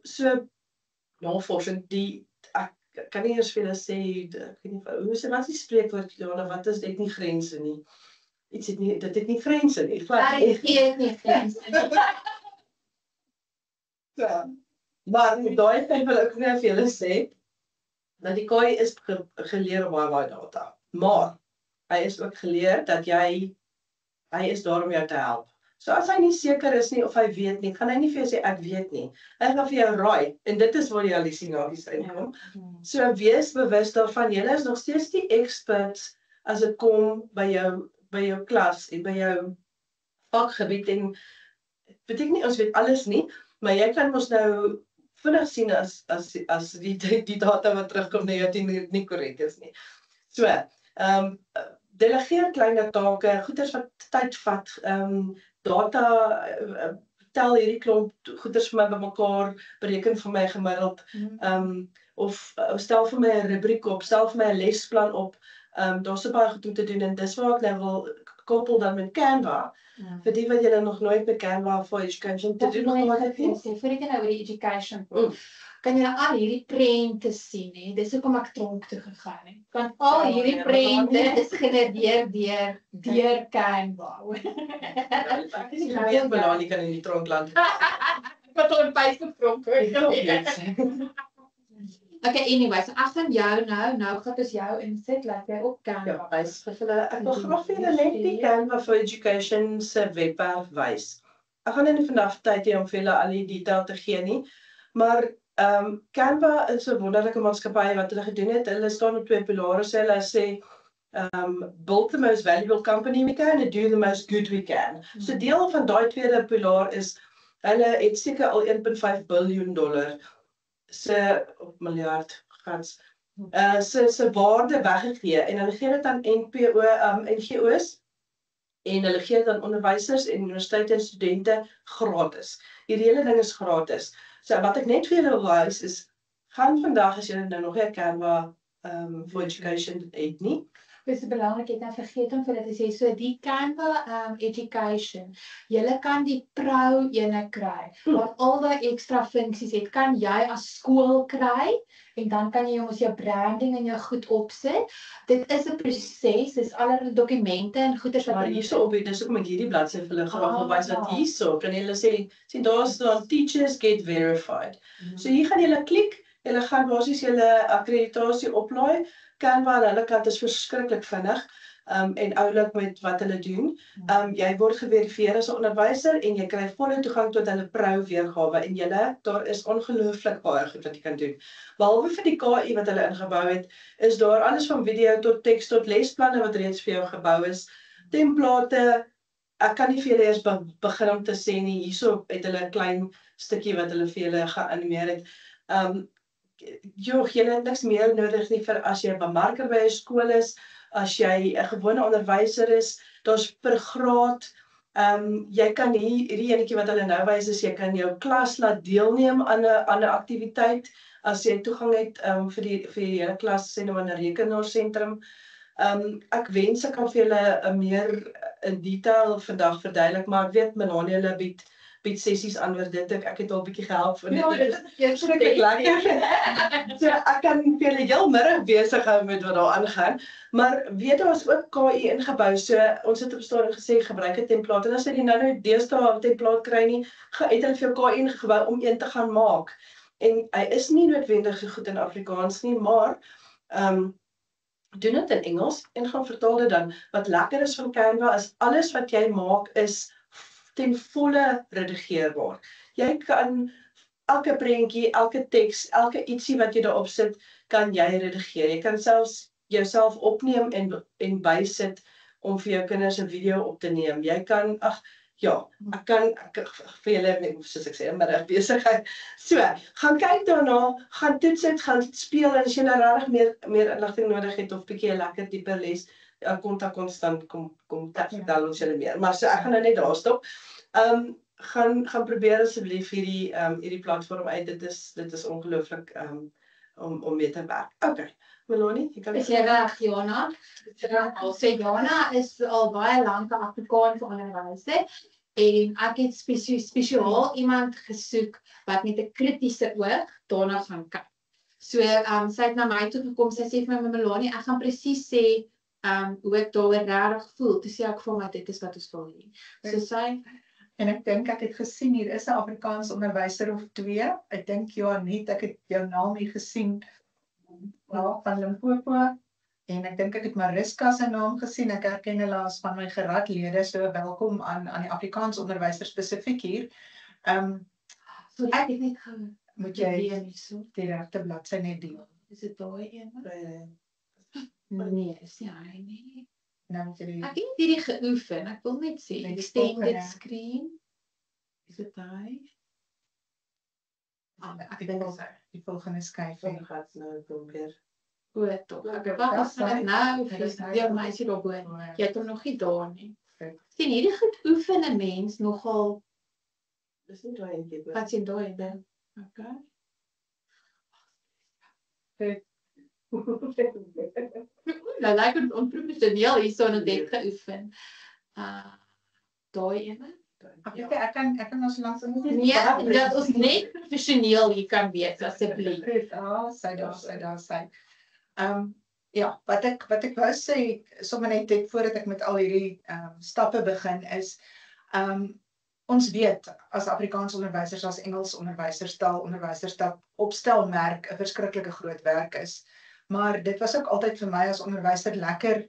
So navorsing, ek kan nie eers vir julle sê, ek weet nie, wat is die spreekwoord, Jana, wat is dit nie grense nie? Dit het nie grense nie. Dit het nie grense nie. Ja, maar met daai tyd wil ek net vir julle sê, dat die KI is geleer op baie data. Maar hy is ook geleer dat hy is daar om jou te help. So as hy nie seker is nie of hy weet nie, gaan hy nie vir jou sê ek weet nie. Hy gaan vir jou raai en dit is waar die hallusinasies inkom. So wees bewus daarvan, julle is nog steeds die experts as dit kom by jou klas en by jou vakgebied, en beteken nie ons weet alles nie, maar jy kan mos nou vinnig sien as die data wat terugkom na jou nie korrek is nie. So, delegeer kleiner take, goeders wat tyd vat, data, tel hierdie klomp goeders vir my bymekaar, bereken vir my gemiddeld, of stel vir my 'n rubriek op, stel vir my 'n lesplan op, daar's so baie goed om te doen, en dis waar ek nou wil koppel dan met Canva, vir die wat julle nog nooit met Canva for Education te doen gehad het nie. Voor ek nou oor die education kan jy al hierdie prente sien, hè? Dis hoekom ek tronk toe gegaan het. Want al hierdie prente is genereer deur Canva. Ek is nie meer Melanie kan in die tronkland. Ek het al 'n Facebook tronk hoor. Okay, anyway, so ek gaan jou nou gaan ons jou insit, laat jy op Canva. Ja, wys vir hulle. Ek wil graag vir julle net die Canva for Education se webwerf wys. Ek gaan nie vandag tyd hê om vir julle al die detail te gee nie, maar Canva is 'n wonderlike maatskappy wat hulle gedoen het. Hulle staan op 2 pilare. So hulle sê build the most valuable company we can and do the most good we can. So deel van daai tweede pilaar is hulle het seker al $1.5 biljoen se miljard gans se waarde weggegee en hulle gee dit aan NGO's en hulle gee dit aan onderwysers en universiteite en studente gratis. Hierdie hele ding is gratis. So wat ek net vir julle wil wys is, gaan vandag as julle nou nog nie Canva for Education het nie. Dis belangrik, ek het nou vergeet om vir dit te sê, so die Canva Education, julle kan die Pro ene kry, wat al die ekstra funksies het, kan jy as skool kry, en dan kan jy ons jou branding en jou goed opsit. Dit is 'n proses, dis allerlei dokumente en goeders wat Maar hierso op, dis ook met hierdie bladsy vir hulle graag wil wys dat hierso, kan julle sien daar staan Teachers Get Verified. So hier gaan julle klik, julle gaan basies julle akkreditasie oplaai. Canva aan hulle kant is verskriklik vinnig en oulik met wat hulle doen. Jy word geverifieer as 'n onderwyser en jy kry volle toegang tot hulle Pro weergawe en daar is ongelooflik baie goed wat jy kan doen. Behalwe vir die KI wat hulle ingebou het, is daar alles van video tot teks tot lesplanne wat reeds vir jou gebou is. Template, ek kan nie vir julle eers begin om te sê nie, hierso het hulle 'n klein stukkie wat hulle vir julle geanimeer het. Jy het niks meer nodig nie vir as jy 'n bemarker by 'n skool is, as jy 'n gewone onderwyser is, daar's per graad. Jy kan hierdie enetjie wat hulle nou wys is, jy kan jou klas laat deelneem aan 'n aktiwiteit as jy toegang het vir die hele klas sê nou in 'n rekenaarsentrum. Ek wens ek kan vir julle meer in detail vandag verduidelik, maar ek weet Melanie hulle bied sessies aan oor dit. Ek het al 'n bietjie gehelp van dit. Ja, dit is verskriklik lekker. So ek kan vir julle heel middag besig hou met wat daar aangaan. Maar weet daar is ook KI ingebou. So ons het op stadium gesê gebruik 'n template. En as jy nou deesdae 'n template kry nie, het hulle vir jou KI ingebou om een te gaan maak. En hy is nie noodwendig so goed in Afrikaans nie, maar doen dit in Engels en gaan vertaal dit dan. Wat lekker is van Canva is alles wat jy maak is ten volle redigeerbaar. Jy kan elke prentjie, elke teks, elke ietsie wat jy daarop sit, kan jy redigeer. Jy kan selfs jouself opneem en bysit om vir jou kinders 'n video op te neem. Jy kan, ek kan vir julle, soos ek sê, middag besigheid. So, gaan kyk daarna, gaan toets dit, gaan speel en as jy nou regtig meer inligting nodig het of bietjie 'n lekker dieper les, kontak ons dan kom vertel ons julle meer. Maar so ek gaan nou net daar stop. Gaan probeer asseblief hierdie platform uit. Dit is ongelooflik om mee te werk. Okay. Melanie, jy kan Is jy reg, Jana? Jana is al baie lank 'n Afrikaans onderwyser en ek het spesiaal iemand gesoek wat met 'n kritiese oog daarna gaan kyk. So sy het na my toe gekom, sy sê vir my, Melanie, ek gaan presies sê hoe ek daaroor regtig voel. Toe sê ek vir my, dit is wat ons wil hê. So sy En ek dink ek het gesien hier is 'n Afrikaans onderwyser of 2. Ek dink Joanet, ek het jou naam hier gesien van Limpopo. En ek dink ek het Mariska se naam gesien. Ek herken hulle as van my geraadlede. So welkom aan die Afrikaans onderwyser spesifiek hier. so ek het net Moet jy die regte bladsy net deel. Is dit daai een? Nee, is nie hy nie. Nou moet jy die Ek het hierdie geoefen. Ek wil net sê, Die extended volgende. screen. Is dit daai? ek dink die volgende skyf. gaan nou probeer. O, tog. Ek Oké, wag, dat ons gaan dit is nou Dit is nou die goed. meisie daarbo. Ja. Jy het hom nog nie daar nie. Goed. Sien, hierdie goed oefen 'n mens nogal Dis nie daai eentjie hoor. wat jy daai ding. Okay. Nou lyk dit onprofessioneel hierso en dit geoefen. Daai ene. Ek kan ons langs Nee, dat ons net professioneel hier kan wees asseblief. Goed, sy. Ja, wat ek wou sê, sommer net voordat ek met al hierdie stappe begin is, ons weet as Afrikaans onderwysers, as Engels onderwysers, taalonderwysers, dat opstelmerk 'n verskriklike groot werk is. Maar dit was ook altyd vir my as onderwyser lekker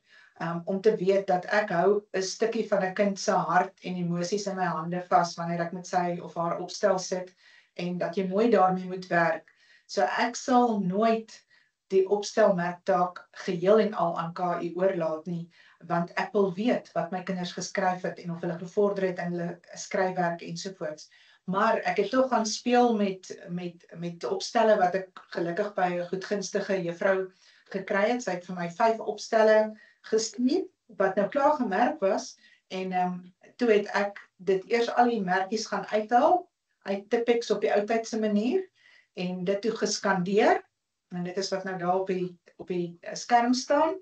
om te weet dat ek hou 'n stukkie van 'n kind se hart en emosies in my hande vas wanneer ek met sy of haar opstel sit en dat jy mooi daarmee moet werk. So ek sal nooit die opstelmerktaak geheel en al aan KU oorlaat nie, want ek wil weet wat my kinders geskryf het en of hulle gevorder het in hulle skryfwerk ensovoorts. Maar ek het toch gaan speel met opstelle wat ek gelukkig by 'n goedgunstige juffrou gekry het. Sy het vir my 5 opstelle gestuur, wat nou klaar gemerk was, en toe het ek dit eers al die merkies gaan uithaal, uit Tipex op die oudtydse manier, en dit toe geskandeer, en dit is wat nou daar op die skerm staan,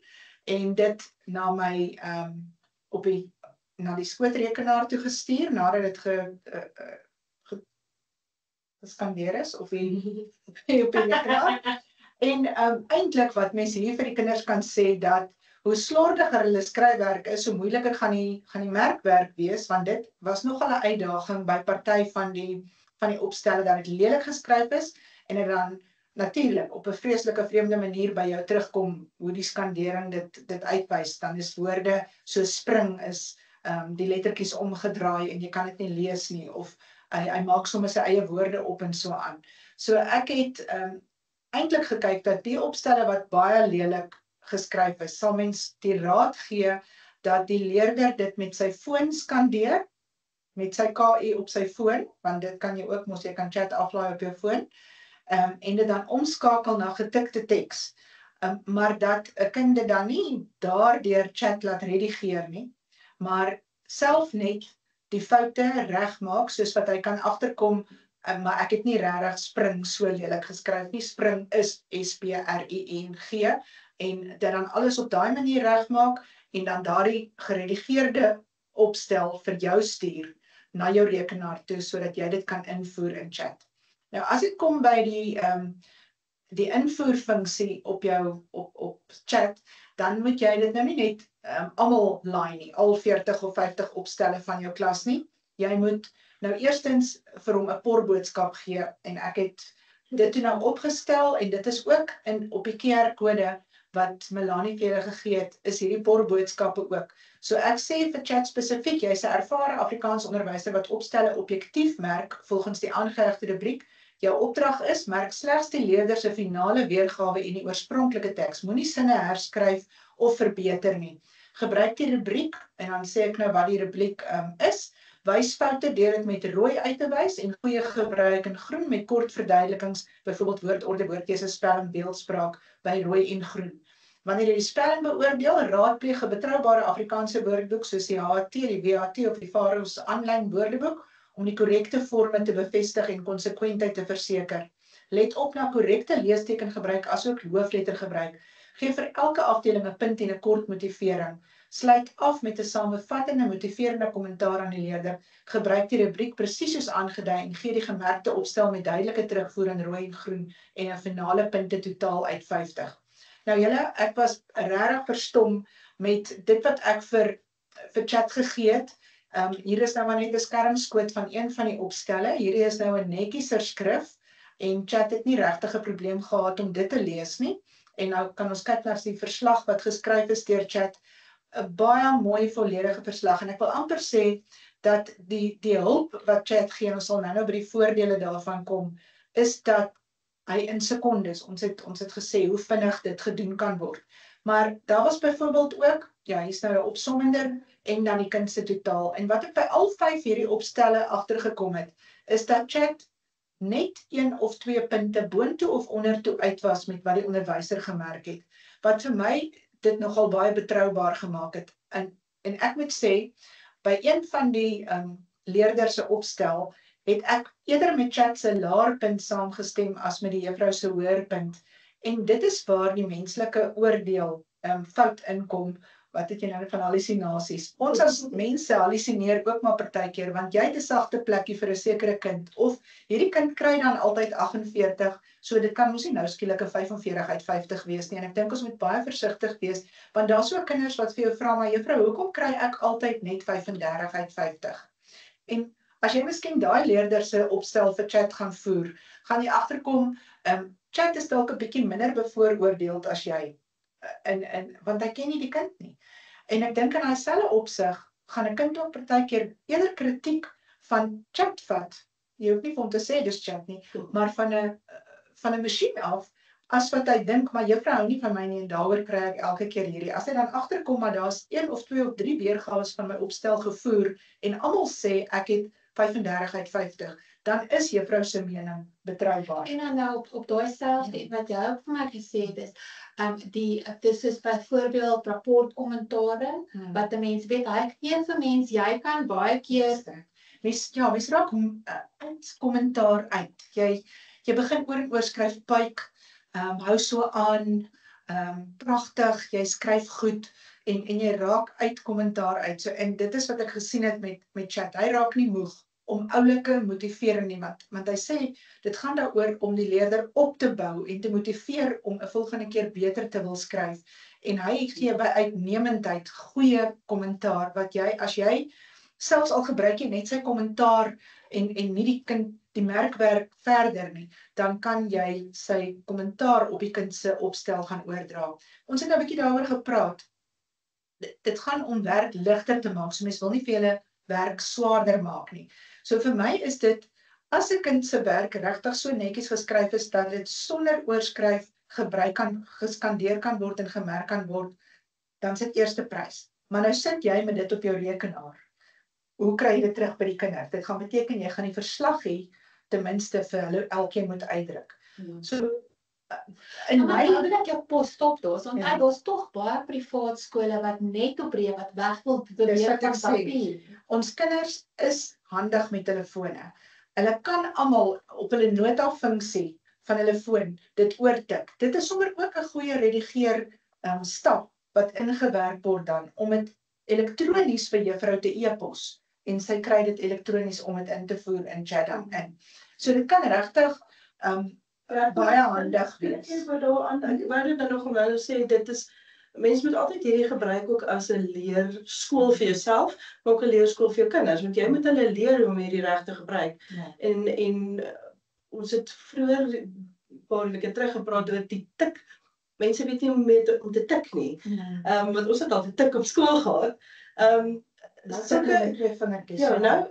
en dit na my na die skootrekenaar toe gestuur, nadat dit geskandeer is op die rekenaar. En eintlik wat mense hier vir die kinders kan sê, dat hoe slordiger hulle skryfwerk is, hoe moeiliker gaan die merkwerk wees, want dit was nogal 'n uitdaging by party van die opstelle, dat dit lelik geskryf is, en dit dan natuurlik op 'n vreeslike vreemde manier by jou terugkom, hoe die skandering dit uitwys. Dan is woorde so spring, is die lettertjies omgedraai, en jy kan dit nie lees nie, of hy maak sommer sy eie woorde op en so aan. So ek het eintlik gekyk dat die opstelle wat baie lelik geskryf is, sal mens die raad gee dat die leerder dit met sy foon skandeer, met sy KU op sy foon, want dit kan jy ook mos, jy kan chat aflaai op jou foon, en dit dan omskakel na getikte teks. Maar dat 'n kind dit dan nie daardeur chat laat redigeer nie, maar self net die foute regmaak, soos wat hy kan agterkom, maar ek het nie regtig spring so lelik geskryf nie. Spring is SPRING, en dit dan alles op daai manier regmaak, en dan daardie geredigeerde opstel vir jou stuur na jou rekenaar toe, sodat jy dit kan invoer in chat. Nou, as dit kom by die invoerfunksie op jou op chat, dan moet jy dit nou nie net almal laai nie, al 40 of 50 opstelle van jou klas nie. Jy moet nou eerstens vir hom 'n porboodskap gee, en ek het dit toe nou opgestel, en dit is ook op die QR-kode wat Melanie vir julle gegee het, is hierdie porboodskappe ook. So ek sê vir chat spesifiek, jy's 'n ervare Afrikaans onderwyser wat opstelle objektief merk volgens die aangehegte rubriek. Jou opdrag is, merk slegs die leerder se finale weergawe en die oorspronklike teks. Moenie sinne herskryf of verbeter nie. Gebruik die rubriek, en dan sê ek nou wat die rubriek is. Wys foute deur dit met rooi uit te wys, en goeie gebruik in groen met kort verduidelikings, byvoorbeeld woordorde, woordkeuse, spelling, beeldspraak by rooi en groen. Wanneer jy die spelling beoordeel, raadpleeg 'n betroubare Afrikaanse woordeboek soos die HT, die WHT of die Faroes aanlyn woordeboek om die korrekte vorme te bevestig en konsekwentheid te verseker. Let op na korrekte leestekengebruik asook hooflettergebruik. Geef vir elke afdeling 'n punt en 'n kort motivering. Sluit af met 'n samevattende motiverende kommentaar aan die leerder. Gebruik die rubriek presies soos aangedui en gee die gemerkte opstel met duidelike terugvoer in rooi en groen en 'n finale punte totaal uit 50. Nou julle, ek was regtig verstom met dit wat ek vir chat gegee het. Hier is nou maar net 'n skermskoot van een van die opstelle. Hierdie is nou 'n netjieser skrif, en chat het nie regtig 'n probleem gehad om dit te lees nie. En nou kan ons kyk na die verslag wat geskryf is deur chat. 'n Baie mooi volledige verslag, en ek wil amper sê dat die hulp wat chat gee, ons sal nou by die voordele daarvan kom, is dat hy in sekondes, ons het gesê hoe vinnig dit gedoen kan word. Maar daar was byvoorbeeld ook, ja, hier is nou 'n opsommender, en dan die kind se totaal. En wat ek by al 5 hierdie opstelle agtergekom het, is dat chat net 1 of 2 punte boontoe of ondertoe uit was met wat die onderwyser gemerk het, wat vir my dit nogal baie betroubaar gemaak het. En ek moet sê, by een van die leerders se opstel, het ek eerder met Chat se laerpunt saamgestem as met die juffrou se hoërpunt. En dit is waar die menslike oordeel fout inkom. Wat het jy nou van hallusinasies? Ons as mense hallusineer ook maar partykeer, want jy het 'n sagte plekkie vir 'n sekere kind, of hierdie kind kry dan altyd 48, so dit kan mos nie nou skielik 'n 45 uit 50 wees nie, en ek dink ons moet baie versigtig wees, want daar's ook kinders wat vir jou vra, maar juffrou, hoekom kry ek altyd net 35 uit 50? En as jy miskien daai leerder se opstel vir Chat gaan voer, gaan jy agterkom, Chat is dalk 'n bietjie minder bevooroordeeld as jy, want hy ken nie die kind nie. En ek dink in daai selfe opsig, gaan 'n kind ook partykeer eerder kritiek van Chat vat, jy hoef nie vir hom te sê dis Chat nie, maar van 'n masjien af, as wat hy dink, maar juffrou hou nie van my nie, en daaroor kry ek elke keer hierdie. As hy dan agterkom, maar daar's 1 of 2 of 3 weergawe van my opstel gevoer, en almal sê ek het 35 uit 50, dan is juffrou se mening betroubaar. En dan nou op daai selfde wat jy ook vir my gesê het is, dis is byvoorbeeld rapportkommentare, wat 'n mens weet, hy gee vir mens, jy kan baie keer Mens raak uit kommentaar uit. Jy begin oor en oor skryf, pyk, hou so aan, pragtig, jy skryf goed, en jy raak uit kommentaar uit. So, en dit is wat ek gesien het met Chat. Hy raak nie moeg om oulike motivering nie, want hy sê, dit gaan daaroor om die leerder op te bou en te motiveer om 'n volgende keer beter te wil skryf. En hy gee by uitnemendheid goeie kommentaar, wat as jy selfs al gebruik jy net sy kommentaar en nie die kind die merkwerk verder nie, dan kan jy sy kommentaar op die kind se opstel gaan oordra. Ons het nou 'n bietjie daaroor gepraat. Dit gaan om werk ligter te maak, so mens wil nie vir julle werk swaarder maak nie. So vir my is dit, as 'n kind se werk regtig so netjies geskryf is, dat dit sonder oorskryf geskandeer kan word en gemerk kan word, dan is dit eerste prys. Maar nou sit jy met dit op jou rekenaar. Hoe kry jy dit terug by die kinders? Dit gaan beteken, jy gaan die verslag hê, ten minste vir hulle elkeen moet uitdruk. So, in my lewe dat jou pos stop daar's, want daar's tog baie privaat skole wat net op wat weg wil beweeg van papier. Ons kinders is handig met telefone. Hulle kan almal op hulle nota-funksie van hulle foon dit oortik. Dit is sommer ook 'n goeie redigeer stap wat ingewerk word dan, om dit elektronies vir juffrou te e-pos, en sy kry dit elektronies om dit in te voer in Chat dan in. So dit kan regtig baie handig wees. Ek wou dit dan nog wel sê, dit is, mens moet altyd hierdie gebruik ook as 'n leerskool vir jouself, maar ook 'n leerskool vir jou kinders, want jy moet hulle leer hoe om hierdie reg te gebruik. En ons het vroeër 'n paar weke terug gepraat oor die tik. Mense weet nie om te tik nie. Want ons het altyd tik op skool gehad.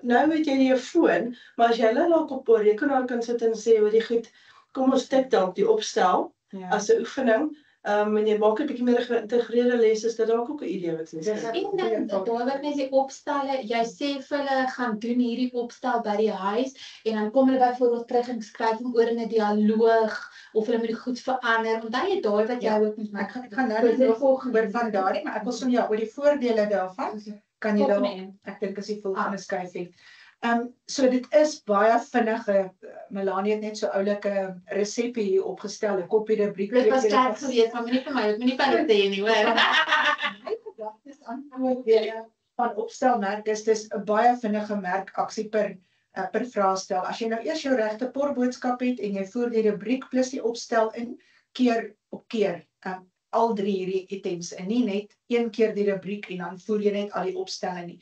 Nou weet jy jou foon, maar as jy hulle dalk op 'n rekenaar kan sit en sê, hoor jy goed, kom ons tik dalk die opstel as 'n oefening, en jy maak 'n bietjie meer geïntegreerde lesse, is dit dalk ook 'n idee wat mens kan. En dan daar wat mense die opstelle, jy sê vir hulle gaan doen hierdie opstel by die huis, en dan kom hulle byvoorbeeld terug en skryf hom oor in 'n dialoog, of hulle moet die goed verander, want jy het daai wat jy ook moet maak. Ek gaan nou nog oor van daardie, maar ek wil sommer oor die voordele daarvan, kan jy daar, ek dink as die volgende skyfie. So dit is baie vinnige, Melanie het net so oulike resepie hier opgestel, 'n koppie rubriek. Dit was Chat geweest, maar moenie vir my sê nie, hoor. My gedagtes aan van opstelmerk is dis 'n baie vinnige merkaksie per vraestel. As jy nou eers jou regte porboodskap het en jy voer die rubriek plus die opstel in, keer op keer, al 3 hierdie items, en nie net een keer die rubriek en dan voer jy net al die opstelle nie.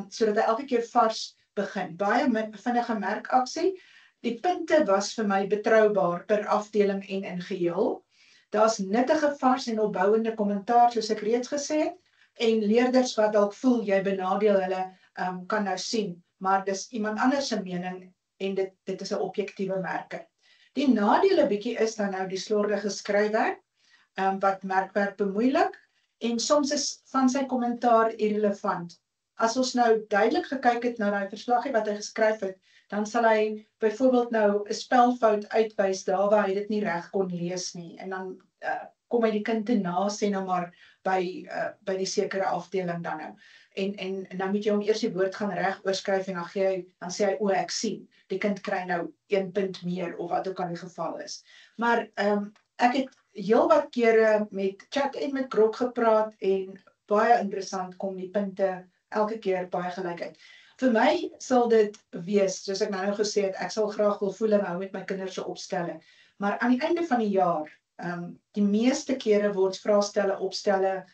Sodat hy elke keer vars begin. Baie vinnige merkaksie. Die punte was vir my betroubaar per afdeling en in geheel. Daar's nuttige, vars en opbouende kommentaar, soos ek reeds gesê het, en leerders wat dalk voel jy benadeel hulle, kan nou sien, maar dis iemand anders se mening, en dit is 'n objektiewe merker. Die nadele bietjie is dan nou die slordige skryfwerk, wat merkwerk bemoeilik, en soms is van sy kommentaar irrelevant. as ons nou duidelik gekyk het na daai verslagie wat hy geskryf het, dan sal hy byvoorbeeld nou 'n spelfout uitwys daar waar hy dit nie reg kon lees nie. En dan kom hy die kind te na sê nou maar by die sekere afdeling dan nou. En dan moet jy hom eers die woord gaan reg oorskryf en dan sê hy, o, ek sien, die kind kry nou 1 punt meer of wat ook al die geval is. Maar ek het heel wat kere met Chat en met Grok gepraat en baie interessant kom die punte elke keer baie gelyk uit. Vir my sal dit wees, soos ek nou gesê het, ek sal graag wil voeling hou met my kinders se opstelle. Maar aan die einde van die jaar, die meeste kere word vraestelle, opstelle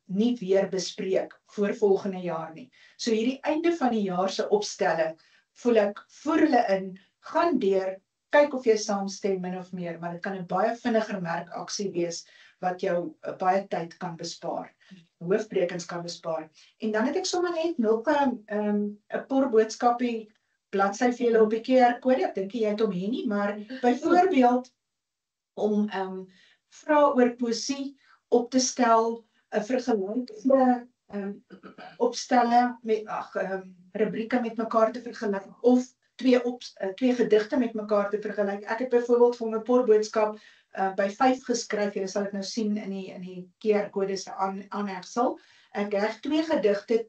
nie weer bespreek voor volgende jaar nie. So hierdie einde van die jaar se opstelle, voel ek, voer hulle in, gaan deur, kyk of jy saamstem min of meer, maar dit kan 'n baie vinniger merkaksie wees, wat jou baie tyd kan bespaar, hoofbrekens kan bespaar. En dan het ek sommer net nog 'n porboodskapie bladsy vir julle op die QR-kode, ek dink jy het hom hier nie, maar byvoorbeeld om vrae oor poesie op te stel, 'n vergelykende opstelle met rubrieke met mekaar te vergelyk of twee gedigte met mekaar te vergelyk. Ek het byvoorbeeld vir 'n porboodskap by 5 geskryf, julle sal dit nou sien in die QR-kode se aanhegsel. Ek reg 2 gedigte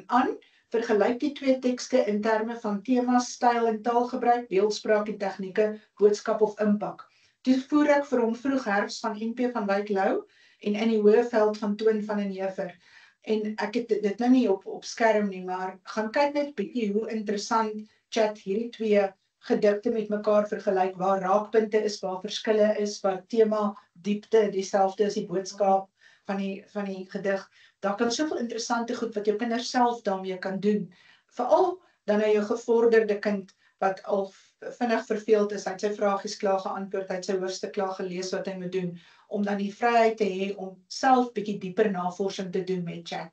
aan, vergelyk die 2 tekste in terme van tema, styl en taalgebruik, beeldspraak en tegnieke, boodskap of impak. Toe voer ek vir hom Vroeg Herfs van NP van Wyk Lou en In die Hoë Veld van Toon van den Heever. En ek het dit nou nie op skerm nie, maar gaan kyk net bietjie hoe interessant Chat hierdie 2 gedigte met mekaar vergelyk, waar raakpunte is, waar verskille is, waar tema, diepte, dieselfde is die boodskap van die gedig. Daar kan soveel interessante goed wat jou kinders self daarmee kan doen. Veral dan nou jou gevorderde kind wat al vinnig verveeld is, hy het sy vragies klaar geantwoord, hy het sy hoofstuk klaar gelees wat hy moet doen, om dan die vryheid te hê om self bietjie dieper navorsing te doen met Chat.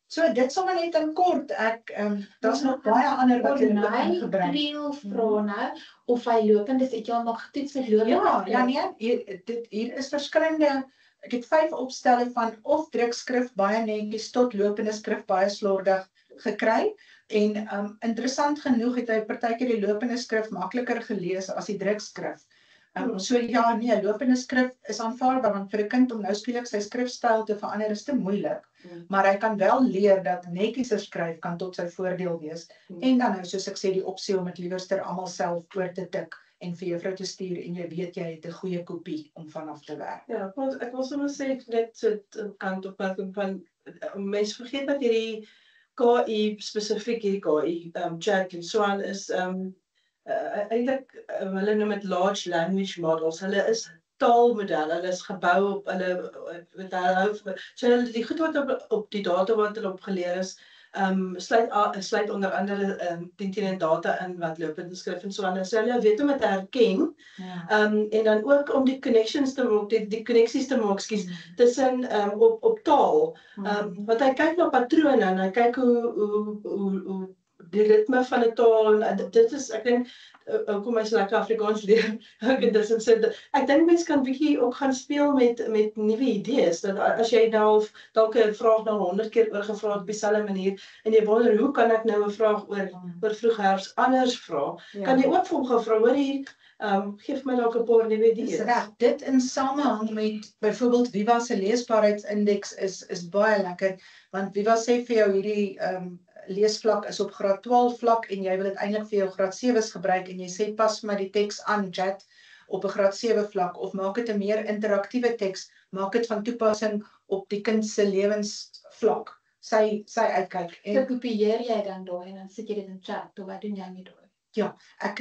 So dit sommer net in kort, daar's nog baie ander wat jy kan gebruik. Triel vra nou, of hy lopend is, het jy al nog getoets met lopend? Ja, nee, hier is verskillende, ek het 5 opstelle van of drukskrif baie netjies tot lopende skrif baie slordig gekry, en interessant genoeg het hy partykeer die lopende skrif makliker gelees as die drukskrif. So ja, nee, lopende skrif is aanvaarbaar, want vir 'n kind om nou skielik sy skrifstyl te verander is te moeilik, maar hy kan wel leer dat netjieser skryf kan tot sy voordeel wees, en dan nou, soos ek sê, die opsie om dit liewerster almal self oor te tik, en vir juffrou te stuur, en jy weet jy het 'n goeie kopie om vanaf te werk. Ja, ek wil sommer sê, net so 'n kantopmerking van, mense vergeet dat hierdie KI, spesifiek hierdie KI, Chat en so aan is, eintlik, hulle noem dit large language models, hulle is taalmodelle, hulle is gebou op hulle, so die goed wat op die data wat hulle opgeleer is, sluit onder andere teen data in wat lopende skrif en so aan, so hulle weet om dit te herken, en dan ook om die connections te maak, die koneksies te maak, tussen op taal, want hy kyk na patrone en hy kyk hoe die ritme van 'n taal, en dit is, ek dink, kom my so lekker Afrikaans leer, ek dink mens kan bietjie ook gaan speel met nuwe idees, dat as jy nou dalk 'n vraag nou 100 keer oorgevra het op dieselfde manier, en jy wonder, hoe kan ek nou 'n vraag oor Vroeg Herfs anders vra, kan jy ook vir hom gaan vra, hoor hier, geef my dalk 'n paar nuwe idees. Reg, dit in samehang met byvoorbeeld Viva se leesbaarheidsindeks is baie lekker, want Viva sê vir jou hierdie leesvlak is op graad 12 vlak en jy wil dit eintlik vir jou graad 7's gebruik en jy sê pas vir my die teks aan Chat op 'n graad 7 vlak of maak dit 'n meer interaktiewe teks, maak dit van toepassing op die kind se lewensvlak. Sy uitkyk. So kopieer jy dan daai en dan sit jy dit in Chat, of wat doen jy met daai? Ja, ek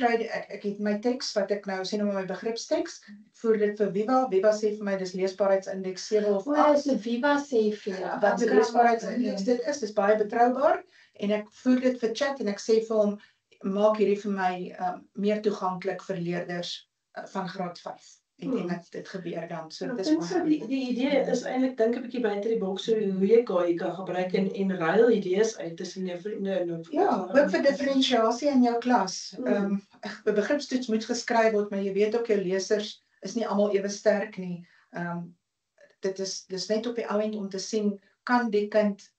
het my teks wat ek nou sê nou my begripsteks, voer dit vir Viva. Viva sê vir my dis leesbaarheidsindeks 7 of 8. So Viva sê vir jou, Wat 'n leesbaarheidsindeks dit is, dis baie betroubaar en ek voer dit vir Chat en ek sê vir hom maak hierdie vir my meer toeganklik vir leerders van graad 5. En dit gebeur dan. So dit is die idee is eintlik dink 'n bietjie buite die boks, so hoe jy KI kan gebruik en ruil idees uit tussen jou vriende en ja, ook vir diferensiasie in jou klas. 'n Begripstoets moet geskryf word, maar jy weet ook jou lesers is nie almal ewe sterk nie. Dis net op die ou end om te sien, kan die kind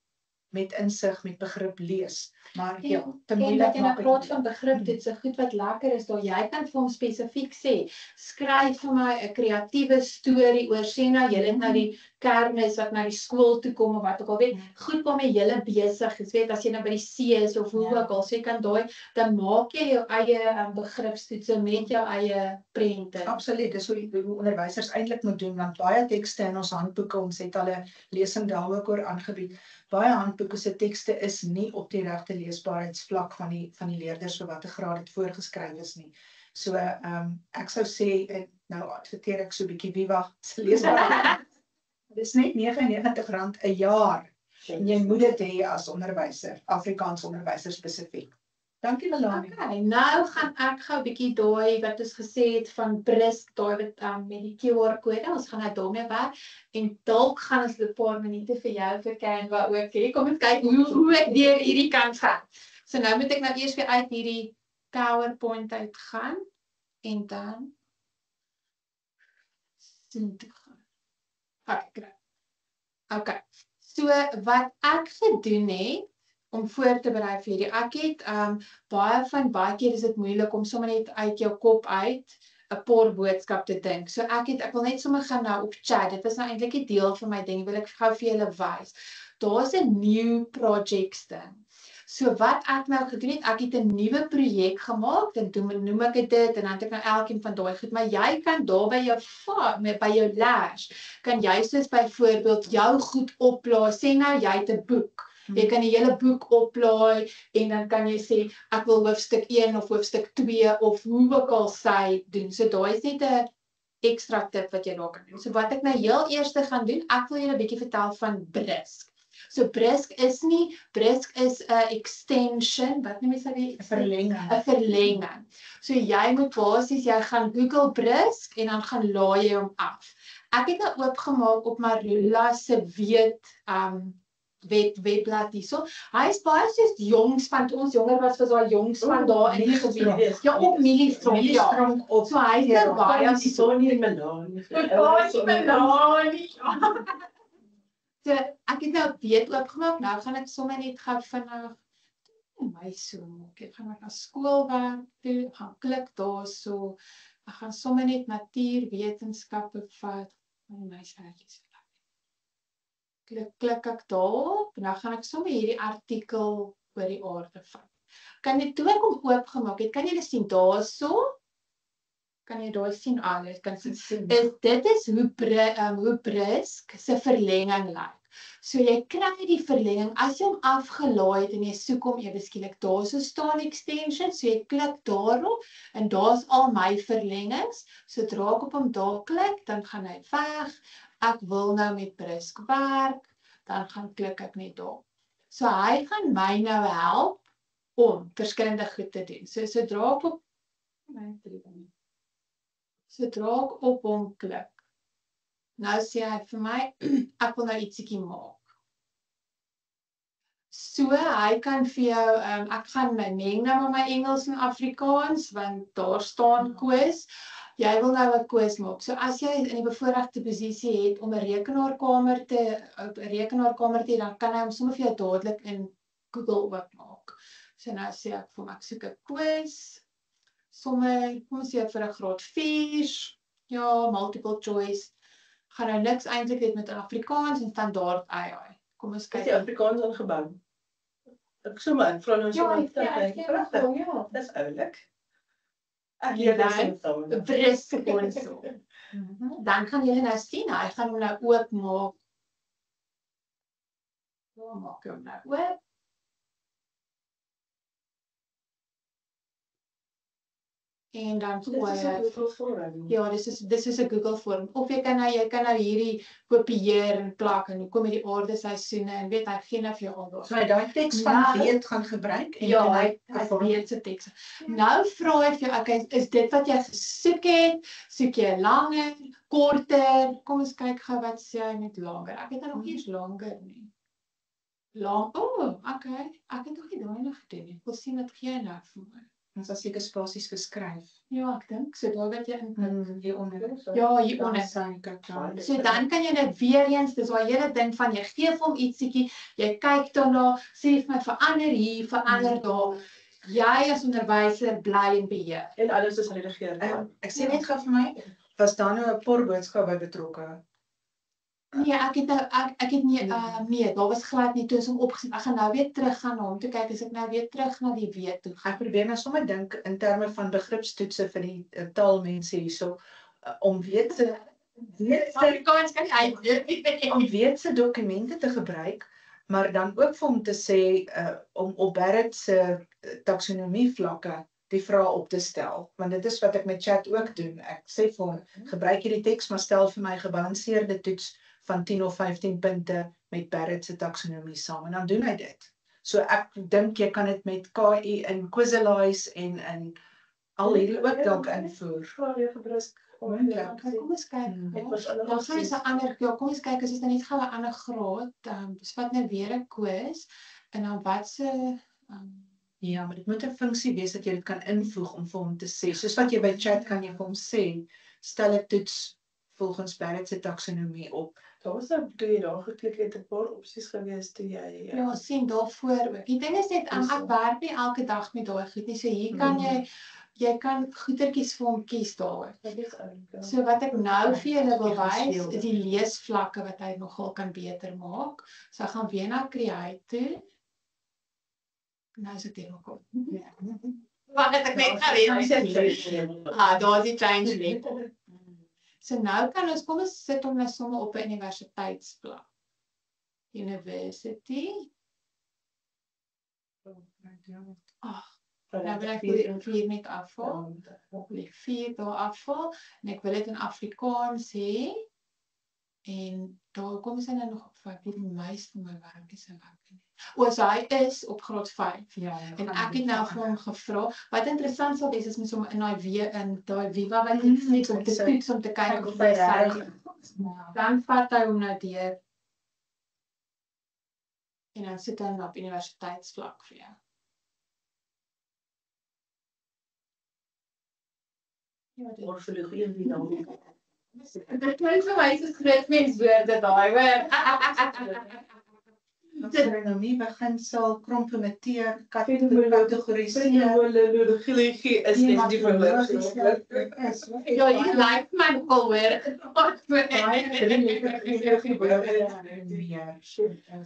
met insig, met begrip lees. Maar ja, te En moeilik dat jy nou maak praat ek van begrip, dit is goed wat lekker is, daar jy kan vir hom spesifiek sê, skryf vir my 'n kreatiewe storie oor, sê nou, jy het nou die kermis wat na die skool toe kom of wat ook al, weet, goed waarmee jy besig is, weet, as jy nou by die see is of hoe ook al, so jy kan daai, dan maak jy jou eie begripstoetse met jou eie prente. Absoluut, dis hoe onderwysers eintlik moet doen, want baie tekste in ons handboeke, ons het al 'n lesing daar ook oor aangebied, baie handboeke se tekste is nie op die regte leesbaarheidsvlak van die leerders vir watter graad dit voorgeskryf is nie. So ek sou sê, nou adverteer ek so 'n bietjie Viva se leesbaarheid. Dis net R99 'n jaar. En jy moet dit hê as onderwyser, Afrikaans onderwyser spesifiek. Dankie Melanie. Okay, nou gaan ek gou 'n bietjie daai wat ons gesê het van Brisk, daai wat met die QR-kode, ons gaan nou daarmee werk en dalk gaan ons 'n paar minute vir jou vir Canva ook hê. Kom ons kyk hoe ek deur hierdie kan gaan. So nou moet ek nou eers weer uit hierdie PowerPoint uit gaan en dan sien toe gaan. Okay. So wat ek gedoen het om voor te berei vir hierdie, ek het baie keer is dit moeilik om sommer net uit jou kop uit 'n paar boodskap te dink. So ek wil net sommer gaan nou op chat. Dit was nou eintlik 'n deel van my ding, wil ek gou vir julle wys. Daar's 'n new projects ding. So wat ek nou gedoen het, ek het 'n nuwe projek gemaak, dan noem ek dit en dan het ek nou elkeen van daai goed, maar jy kan daar by jou lash, kan jy soos byvoorbeeld jou goed oplaai, sê nou jy het 'n boek. Jy kan die hele boek oplaai en dan kan jy sê, ek wil hoofstuk 1 of hoofstuk 2 of hoe ook al sy doen. So daai is net 'n ekstra tip wat jy daar kan doen. So wat ek nou heel eers gaan doen, ek wil julle 'n bietjie vertel van Brisk. So Brisk is 'n extension, wat noem jy dit? 'n verlenging. So jy moet basies, jy gaan Google Brisk en dan gaan laai jy hom af. Ek het nou oopgemaak op Marula se webblad hierso. Hy is baie soos Jongspan, toe ons jonger was daai Jongspan daar in die gebied. Ja, op Mieliestronk, ja. So hy is nou baie Sonnie Melanie. So ek het nou weet oopgemaak, nou gaan ek sommer net gou vinnig my so maak. Ek gaan na skoolwerk toe, gaan klik daarso. Ek gaan sommer net natuurwetenskappe vat. My skertjies. Klik ek daarop, nou gaan ek sommer hierdie artikel oor die aarde vat. Kan jy toe ek hom oopgemaak het, kan jy dit sien daarso? Kan jy daai sien alles? Kan sien. Dit is hoe Brisk se verlenging lyk. So jy kry die verlenging as jy hom afgelaai het en jy soek hom ewe skielik daarso staan extension, so jy klik daarop en daar's al my verlengings. Sodra ek op hom daar klik, dan gaan hy weg. Ek wil nou met Brisk werk, dan gaan klik ek net daar. So hy gaan my nou help om verskillende goed te doen. So sodra ek op hom klik, nou sê hy vir my, ek wil nou ietsiekie maak. So hy kan vir jou, ek gaan my meng nou met my Engels en Afrikaans, want daar staan quiz. Jy wil nou 'n quiz maak. So as jy in die bevoorregte posisie het om 'n rekenaarkamer te dan kan hy hom sommer vir jou dadelik in Google oopmaak. So nou sê ek vir hom, ek soek 'n quiz. Sommer, kom ons sê vir 'n graad 4. Ja, multiple choice. Gaan nou niks eintlik dit met Afrikaans en standaard AI. Kom ons kyk. Is die Afrikaans ingebou? Ek sommer, ek vra nou sommer. Ja, dis oulik. Ek leer dit sommer. Brisk so. Dan gaan julle nou sien, hy gaan hom nou oopmaak. Ja, maak hom nou oop. En dan gooi ja, dis is 'n Google vorm. Of jy kan nou hierdie kopieer en plak en kom met die aardeseisoene en weet hy gee nou vir jou al daar. So hy daai teks van weet gaan gebruik en ja, hy weet se teks. Nou vra hy vir jou, okay, is dit wat jy gesoek het? Soek jy langer, korter? Kom ons kyk gou wat sê hy met langer. Ek het nog nie eens langer nie. Okay. Ek het nog nie daai nog gedoen nie. Ek wil sien wat gee hy nou vir my. Ons daar seker spasies vir skryf. Ja, ek dink so daar wat jy in. Hieronder. Ja, hieronder. Dan sy kyk dan. So dan kan jy dit weer eens, dis waar jy dit ding van jy gee vir hom ietsiekie, jy kyk daarna, sê vir my verander hier, verander daar. Jy as onderwyser bly in beheer. En alles is redigeerbaar. Ek sê net gou vir my, was daar nou 'n paar boodskap by betrokke? Nee, ek het nie nee, daar was glad nie toe ons hom opgesit. Ek gaan nou weer terug gaan na hom toe kyk as ek nou weer terug na die weet toe gaan. Ek probeer nou sommer dink in terme van begripstoetse vir die taalmense hierso om Afrikaans kan hy om weetse dokumente te gebruik, maar dan ook vir hom te sê om op Barrett se taksonomie vlakke die vrae op te stel, want dit is wat ek met chat ook doen. Ek sê vir hom, gebruik hierdie teks, maar stel vir my 'n gebalanseerde toets van 10 of 15 punte met Barrett se taksonomie saam, en dan doen hy dit. So ek dink jy kan dit met KI in Quizalize en in al hierdie ook dalk invoer. Kom ons kyk. Dan gaan ons 'n ander, ja, kom ons kyk as ons dan net gou 'n ander graad, dis wat nou weer 'n quiz en dan wat se Ja, maar dit moet 'n funksie wees dat jy dit kan invoeg om vir hom te sê. Soos wat jy by chat kan jy vir hom sê, stel 'n toets volgens Barrett se taksonomie op. Daar was nou toe jy daar geklik het 'n paar opsies gewees toe jy ja, sien daarvoor ook. Die ding is net ek werk nie elke dag met daai goed nie. So hier kan jy kan goetertjies vir hom kies daaroor. So wat ek nou vir julle wil wys is die leesvlakke wat hy nogal kan beter maak. So ek gaan weer na Create toe. Nou is dit hier nog op. Wat het ek net geweet? Daar is die change link. So nou kan ons, kom ons sit hom nou sommer op 'n universiteitsblad. University. Nou wil ek die 4 net afval. Die 4 daar afval. En ek wil dit in Afrikaans hê. En daar kom sy nou nog op 5. Die meeste my werk is in lekker. So hy is op graad 5. Ja, en ek het nou vir hom gevra, wat interessant sal wees is met hom in daai Viva wat iets net om te toets om te kyk of hy sy. Dan vat hy hom nou deur. En dan sit hy op universiteitsvlak vir jou. Ja, dit Morfologie en dinamiek. Dit klink vir my soos grootmenswoorde daai, hoor. Taksonomie beginsel, komplimenteer, Fenomenologie is net die verloop. Ja, jy lyk my nogal hoor.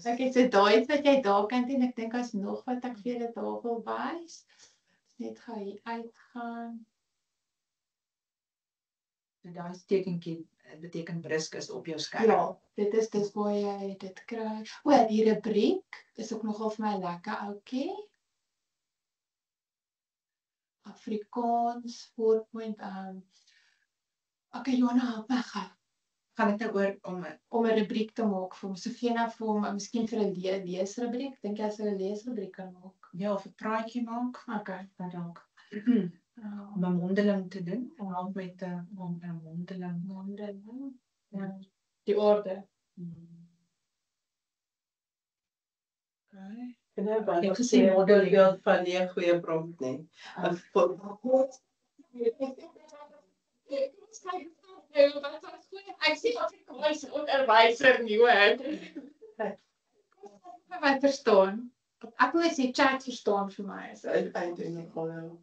Ek het so daai wat jy daar kan doen, ek dink as nog wat ek vir julle daar wil wys. Net gou hier uitgaan. Daai tekentjie beteken brisk is op jou skerm. Ja, dit is dis waar jy dit kry. O, die rubriek is ook nogal vir my lekker ouetjie. Afrikaans, PowerPoint, okay, Johanna, help my gou. Gaan dit nou oor Om 'n rubriek te maak vir hom. Sofia vir hom, miskien vir 'n leesrubriek. Dink jy sy 'n leesrubriek kan maak? ja, of 'n praatjie maak, Okay. dan dalk. Om 'n mondeling te doen, om help met 'n mondeling. Ja. Die orde. Okay. En nou baie Ek het gesien modeling. voorbeeld van nie 'n goeie prompt nie. Ek sien Afrikaans onderwyser nie hoor. Wat verstaan? Ek wil sê chat verstaan vir my. Uiteindelik nogal.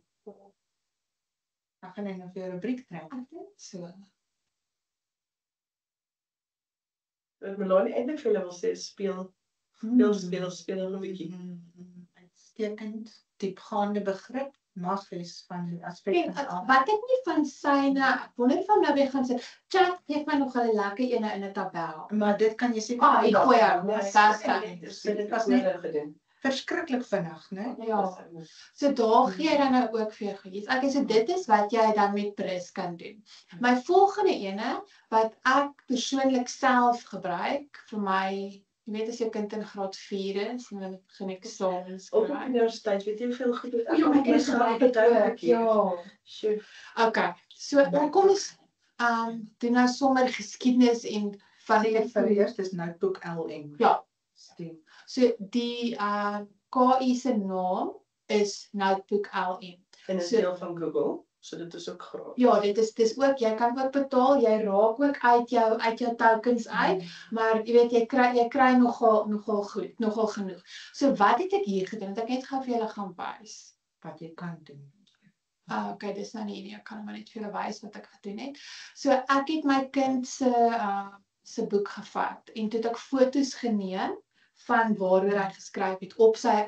Dan gaan hy nou vir 'n rubriek trek. Ek dink so. Melanie eintlik vir hulle wil sê speel 'n bietjie. Uitstekend, diepgaande begrip, magies van die aspekte af. Wat ek nie van syne, ek wonder van nou weer gaan sê, chat gee my nog 'n lekker ene in 'n tabel. Maar dit kan jy seker Ek gooi hom, So dit was net verskriklik vinnig, né? Ja. So daar gee jy dan nou ook vir goedjies. Okay, so dit is wat jy dan met Pris kan doen. My volgende ene wat ek persoonlik self gebruik vir my, jy weet as jou kind in graad 4 is, en dan begin ek eksamens Op skryf. universiteit weet jy veel goed. Ja, ek is duidelik. Ja. Sjoe. Okay. So dan kom ons doen nou sommer geskiedenis en van Sê vir eers dis Notebook LM. Ja. Stem. So die KI se naam is Notebook LM. En 'n So- deel van Google, so dit is ook gratis. Ja, dis ook, jy kan ook betaal, jy raak ook uit jou tokens uit, maar jy weet, jy kry nogal goed, nogal genoeg. So wat het ek hier gedoen? Ek net gou vir julle gaan wys. Wat jy kan doen. Okay, dis nou nie, ek kan maar net vir julle wys wat ek gedoen het. So ek het my kind se boek gevat en toe het ek foto's geneem van waaroor hy geskryf het op sy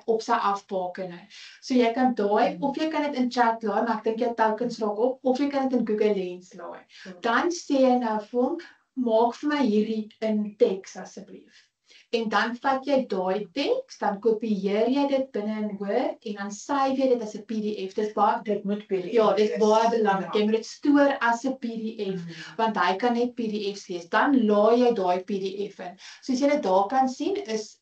afbakening. So jy kan daai, of jy kan dit in chat laai, maar ek dink jou tokens raak op, of jy kan dit in Google Lens laai. Dan sê jy nou vir hom, maak vir my hierdie in teks asseblief. En dan vat jy daai teks, dan kopieer jy dit binne in Word en dan save jy dit as 'n PDF. Dis baie Dit moet PDF. Ja, dit is baie wees. belangrik. Jy moet dit stoor as 'n PDF, want hy kan net PDF's lees. Dan laai jy daai PDF in. Soos julle daar kan sien, is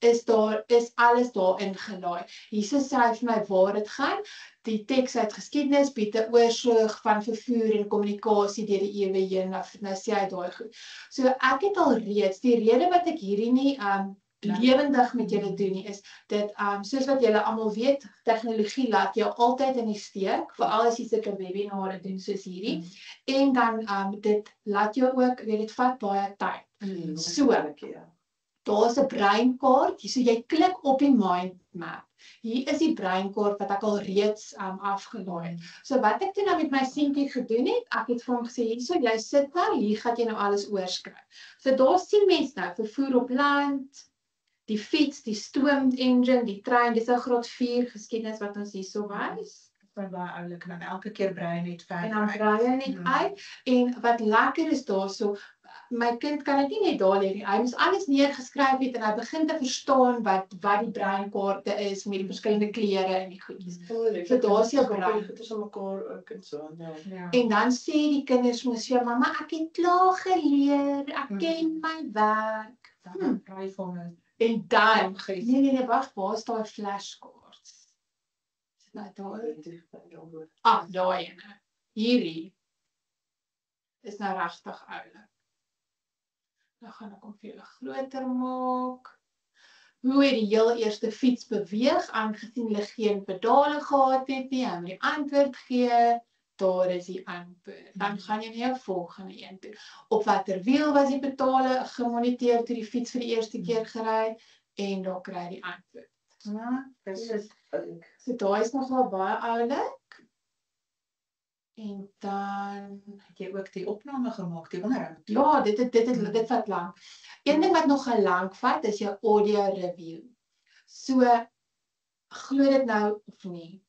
alles daar ingelaai. Hierso sê hy vir my waar dit gaan. Die teks uit geskiedenis bied 'n oorsig van vervoer en kommunikasie deur die eeue heen. Nou sê hy daai goed. So ek het al reeds, die rede wat ek hierdie nie lewendig met julle doen nie, is dit, soos wat julle almal weet, tegnologie laat jou altyd in die steek, veral as jy sulke webinare doen soos hierdie, en dan dit laat jou ook, weet dit vat baie tyd. So, daar is 'n breinkaart, so jy klik op die mind map. Hier is die breinkaart wat ek al reeds afgelaai het. So wat ek toe nou met my seentjie gedoen het, ek het vir hom gesê, hierso, jy sit nou, hier gaan jy nou alles oorskryf. So daar sien mens nou, vervoer op land, die fiets, die stoom engine, die trein, dis 'n graad 4 geskiedenis wat ons hierso wys. Dit is baie oulik, en dan elke keer brei hy net verder En dan uit. braai hy net uit, en wat lekker is daarso, my kind kan dit nie net daar leer nie. Hy moes alles neergeskryf het en hy begin te verstaan wat die breinkaarte is met die verskillende kleure en die goedjies. So daar's jou brein. Dit is aan mekaar ook en so, ja. Ja. En dan sê die kinders mos vir mamma, ek het klaar geleer, ek ken my werk. Dan brei vir hom 'n En dan, Gies. nee, wag, waar is daai flashcards? Is dit nou daar? Daai ene. Hierdie is nou regtig oulik. Nou gaan ek hom vir julle groter maak. Hoe het die heel eerste fiets beweeg, aangesien hulle geen pedale gehad het nie, en die antwoord gee, daar is die antwoord. Dan gaan jy na jou volgende een toe. Op watter wiel was die pedale gemoniteer toe die fiets vir die eerste keer gery, en daar kry jy die antwoord. Ja, dis So daai is nogal baie oulik. En dan het jy ook die opname gemaak, die onderhoud. ja, dit vat lank. Een ding wat nogal lank vat is jou audio review. So glo dit nou of nie.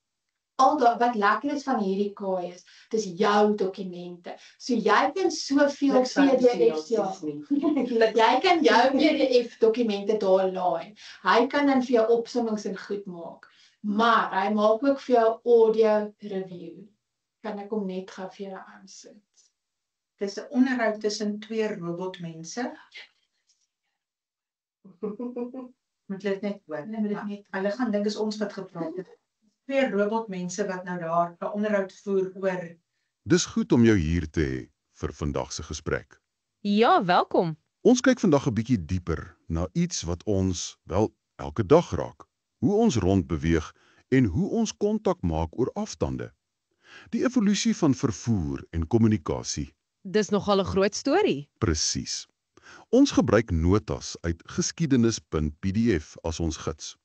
Wat lekker is van hierdie kaai is, dis jou dokumente. So jy kan soveel PDF's dat jy kan jou PDF dokumente daar laai. Hy kan dan vir jou opsommings en goed maak. Maar hy maak ook vir jou audio review. Kan ek hom net gou vir julle aansit. Dis 'n onderhoud tussen twee robotmense. Moet dit net hoor. Hulle moet dit net Hulle gaan dink is ons wat gepraat het. Twee robotmense wat nou daar 'n onderhoud voer oor. Dis goed om jou hier te hê vir vandag se gesprek. Ja, welkom. Ons kyk vandag 'n bietjie dieper na iets wat ons wel elke dag raak. Hoe ons rondbeweeg en hoe ons kontak maak oor afstande. Die evolusie van vervoer en kommunikasie. Dis nogal 'n groot storie. Presies. Ons gebruik notas uit geskiedenis.pdf as ons gids.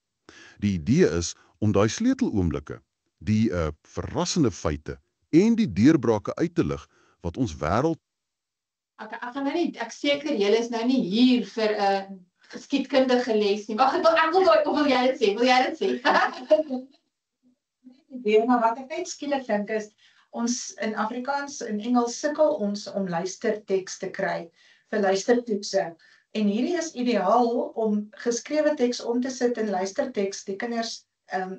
Die idee is om daai sleuteloomblikke, die verrassende feite en die deurbrake uit te lig wat ons wêreld Ek gaan nou nie, ek seker julle is nou nie hier vir 'n geskiedkundige les nie. Wag, ek wil jy dit sê? Wil jy dit sê? Maar wat ek net skielik dink is, ons in Afrikaans en Engels sukkel ons om luisterteks te kry vir luistertoetse. En hierdie is ideaal om geskrewe teks om te sit in luisterteks, die kinders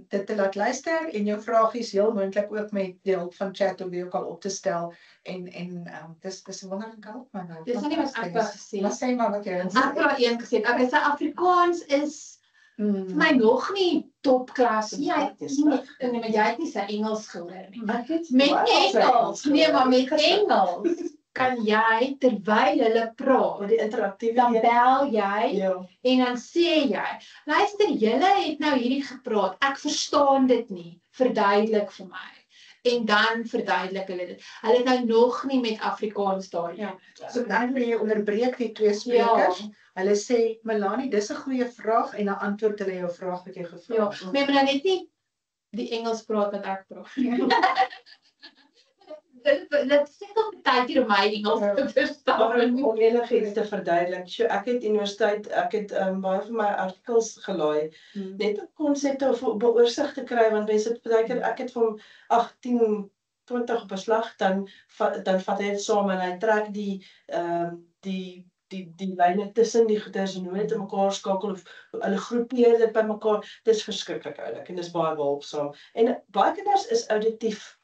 dit te laat luister en jou vragies heel moontlik ook met die hulp van chat of wie ook al op te stel. En dis 'n wonderlike hulp, man. Dis nie wat ek wou gesê. Maar sê maar wat jy wil Ek het al een gesê, ek sê Afrikaans is vir my nog nie topklas nie. Maar jy het nie sy Engels gehoor nie. Met Engels, nee, maar met Engels kan jy terwyl hulle praat, die interaktiewe dan bel jy ja. en dan sê jy, luister, julle het nou hierdie gepraat, ek verstaan dit nie, verduidelik vir my. en dan verduidelik hulle dit. Hulle het nou nog nie met Afrikaans daar nie. So dan wil jy onderbreek die twee sprekers. Hulle sê, Melanie, dis 'n goeie vraag en dan antwoord hulle jou vraag wat jy gevra Ja, het. maar jy moet nou net nie die Engels praat wat ek praat. Dit sê nog baie keer om my Engels te Maar verstaan. om enigiets te verduidelik. So, ek het universiteit, ek het baie van my artikels gelaai, net om konsepte of 'n oorsig te kry, want mense het baie keer, ek het van 18, 20 op 'n slag, dan vat hy dit saam en hy trek die lyne tussen die goeders en hoe dit in mekaar skakel of hulle groepeer dit by mekaar. Dis verskriklik oulik en dis baie behulpsaam. En baie kinders is auditief.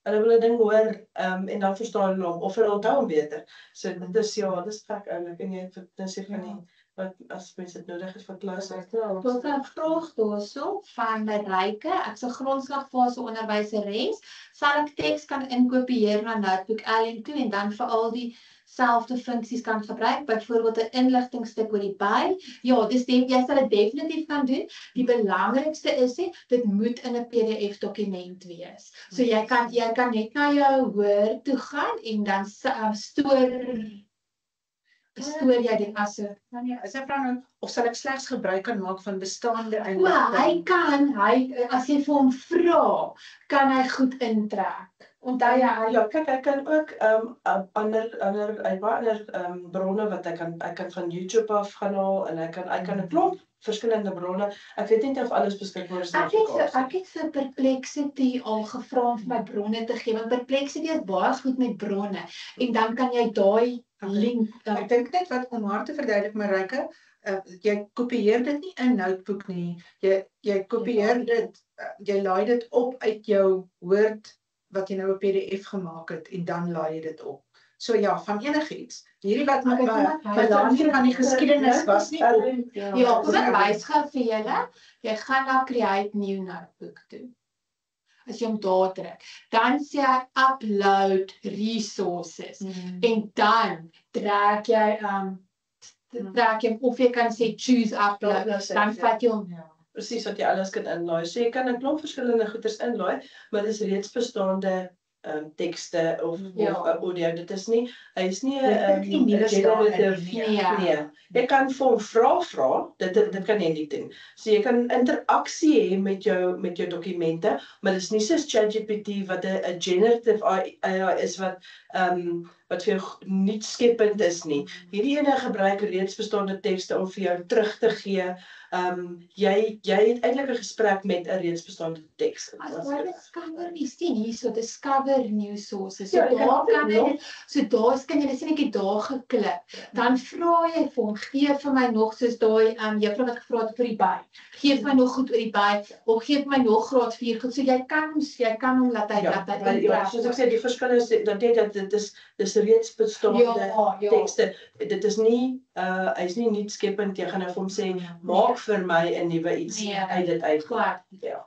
Hulle wil 'n ding hoor en dan verstaan hulle hom of hulle onthou hom beter. So dit is dis vrek oulik en jy dis sê van die wat as mense dit nodig het vir klas. Tot 'n vraag daarso van Mareike, ek's 'n grondslagfase onderwyseres, sal ek teks kan inkopieer na Notebook LM toe en dan vir al die selfde funksies kan gebruik, byvoorbeeld 'n inligtingstuk oor die by. Ja, dis jy sal dit definitief kan doen. Die belangrikste is dit moet in 'n PDF dokument wees. So jy kan net na jou Word toe gaan en dan stoor jy dit as 'n Is hy vra nou, of sal ek slegs gebruik kan maak van bestaande Wel, as jy vir hom vra, kan hy goed intrek. Onthou jy Ja, kyk, ek kan ook ander bronne wat ek kan van YouTube af gaan haal en ek kan 'n klomp verskillende bronne. Ek weet nie of alles beskikbaar is in Afrikaans. Ek het vir Perplexity al gevra om vir my bronne te gee, want Perplexity is baie goed met bronne en dan kan jy daai link Ek dink net wat om haar te verduidelik, Mareike, jy kopieer dit nie in Notebook nie. Jy kopieer dit, jy laai dit op uit jou Word wat jy nou 'n PDF gemaak het en dan laai jy dit op. So ja, van enigiets. Hierdie wat Melanie van die geskiedenis was nie op. Ja, kom ek wys gou vir julle. Jy gaan na Create New Notebook toe. As jy hom daar trek, dan sê hy Upload Resources en dan trek jy of jy kan sê Choose Upload, dan vat jy hom. Presies wat jy alles kan inlaai. So jy kan 'n klomp verskillende goeders inlaai, maar dis reeds bestaande tekste of audio. Dit is nie, hy is nie 'n generative. Nee. Jy kan vir hom vra, dit kan jy nie doen. So jy kan interaksie hê met jou dokumente, maar dis nie soos ChatGPT wat 'n generative AI is wat vir jou nie skepend is nie. Hierdie ene gebruik reeds bestaande tekste om vir jou terug te gee. Jy het eintlik 'n gesprek met 'n reeds bestaande teks. As jy discover nie sien hierso discover new sources. So daar kan jy kan jy sien ek het daar geklik. Dan vra jy vir hom, gee vir my nog soos daai juffrou wat gevra het vir die by. Gee vir my nog goed oor die by of gee vir my nog graad 4 goed. So jy kan hom laat hy soos ek sê die verskil is dat dit is reeds bestaande tekste. Dit is nie hy's nie nuut skepend. Jy gaan nou vir hom sê maak vir my 'n nuwe iets uit dit uit. Klaar. Ja.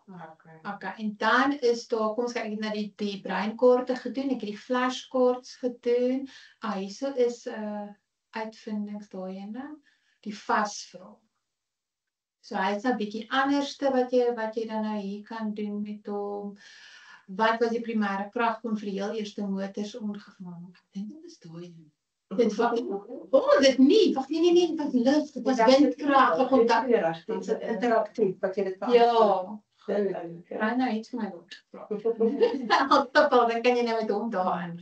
Okay, en dan is daar, kom ons kyk na die breinkaarte gedoen, ek het die flashcards gedoen. Hierso is uitvindings daai ene, die vasvraag. So hy is 'n bietjie anderste wat jy dan nou hier kan doen met hom. Wat was die primêre kragkom vir die heel eerste motors ongeval? Ek dink dit is daai een. Dit was dit nie. Wag nee, dit was lig, dit was windkrag, ek kon dat reg. Dit is interaktief wat jy dit Ja. Goed. Hy nou iets vir my gevra. Dan kan jy nou met hom daarin.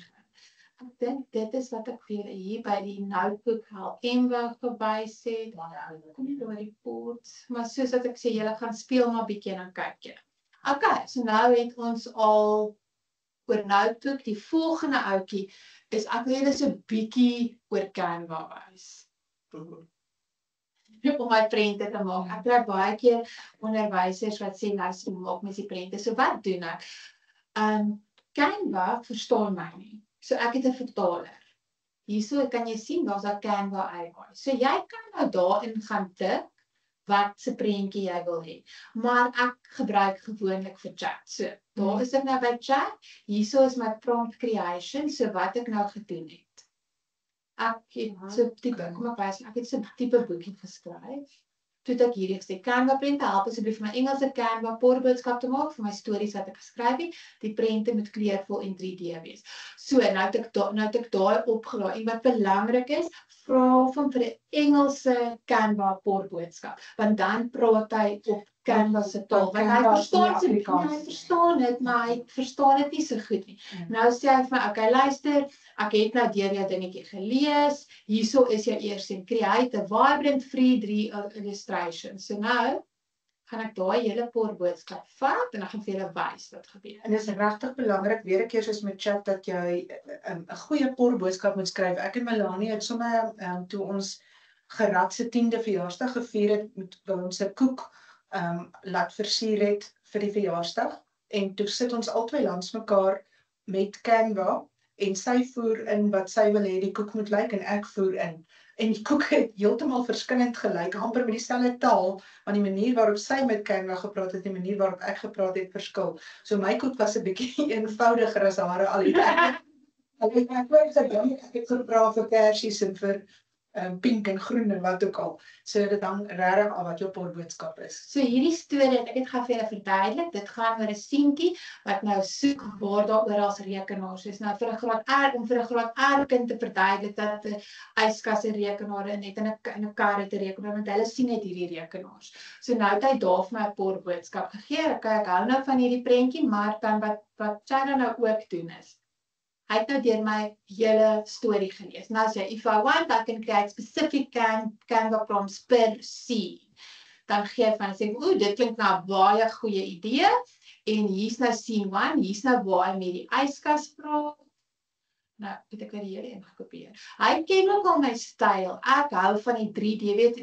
Ek dink dit is wat ek vir hier by die notebook wou gewys het. Kom nie oor die reports, maar soos wat ek sê, julle gaan speel maar bietjie en dan kyk jy. Okay, so nou het ons al oor notebook, die volgende ouetjie is ek wil julle so 'n bietjie oor Canva wys. Om my prente te maak. Ek kry baie keer onderwysers wat sê luister, maak mens die prente. So wat doen ek? Canva verstaan my nie. So ek het 'n vertaler. Hierso kan jy sien daar's 'n Canva AI. So jy kan nou daarin gaan tik wat se prentjie jy wil hê. Maar ek gebruik gewoonlik vir chat. So daar is ek nou by chat. Hierso is my prompt creation. So wat ek nou gedoen het. Ek het so tipe, kom ek wys, ek het so tipe boekie geskryf. toe het ek hierdie gesê, Canva prente, help asseblief vir my Engelse Canva poorboodskap te maak vir my stories wat ek geskryf het. Die prente moet kleurvol en 3D wees. So, nou het ek daai opgelaai. En wat belangrik is, vra van vir 'n Engelse Canva poorboodskap, want dan praat hy op Canva se taal, want hy verstaan dit, maar hy verstaan dit nie so goed nie. Nou sê hy vir my, okay, luister, ek het nou deur jou dingetjie gelees, hierso is jou eers en create a vibrant free 3 illustrations. So nou gaan ek daai hele poorboodskap vat en ek gaan vir julle wys wat gebeur. En dit is regtig belangrik, weer 'n keer soos met chat, dat jy 'n goeie poorboodskap moet skryf. Ek en Melanie het sommer toe ons Gerard se 10de verjaarsdag gevier het, met ons 'n koek laat versier het vir die verjaarsdag. En toe sit ons albei langs mekaar met Canva en sy voer in wat sy wil hê die koek moet lyk en ek voer in. En die koek het heeltemal verskillend gelyk, amper met dieselfde taal, want die manier waarop sy met Canva gepraat het, die manier waarop ek gepraat het, verskil. So my koek was 'n bietjie eenvoudiger as hare al het ek. Ek het gevra vir kersies en vir pink en groen en wat ook al. So dit hang regtig af wat jou poorboodskap is. So hierdie storie, ek het gaan vir julle verduidelik, dit gaan oor 'n seentjie wat nou soek waar daar oral rekenaars is. Nou vir 'n graad R, om vir 'n graad R kind te verduidelik dat 'n yskas 'n rekenaar in het en 'n kar het 'n rekenaar, want hulle sien net hierdie rekenaars. So nou het hy daar vir my 'n poorboodskap gegee. Ek hou nou van hierdie prentjie, maar dan wat Chara nou ook doen is, hy het nou deur my hele storie gelees. Nou sê, if I want, I can create specific Canva prompts per scene. Dan gee hy van, sê, dit klink nou 'n baie goeie idee, en hier's nou scene 1, hier's nou waar hy met die yskas praat. Nou, het ek weer die hele een gekopieer. Hy ken ook al my styl. Ek hou van die 3D, weet,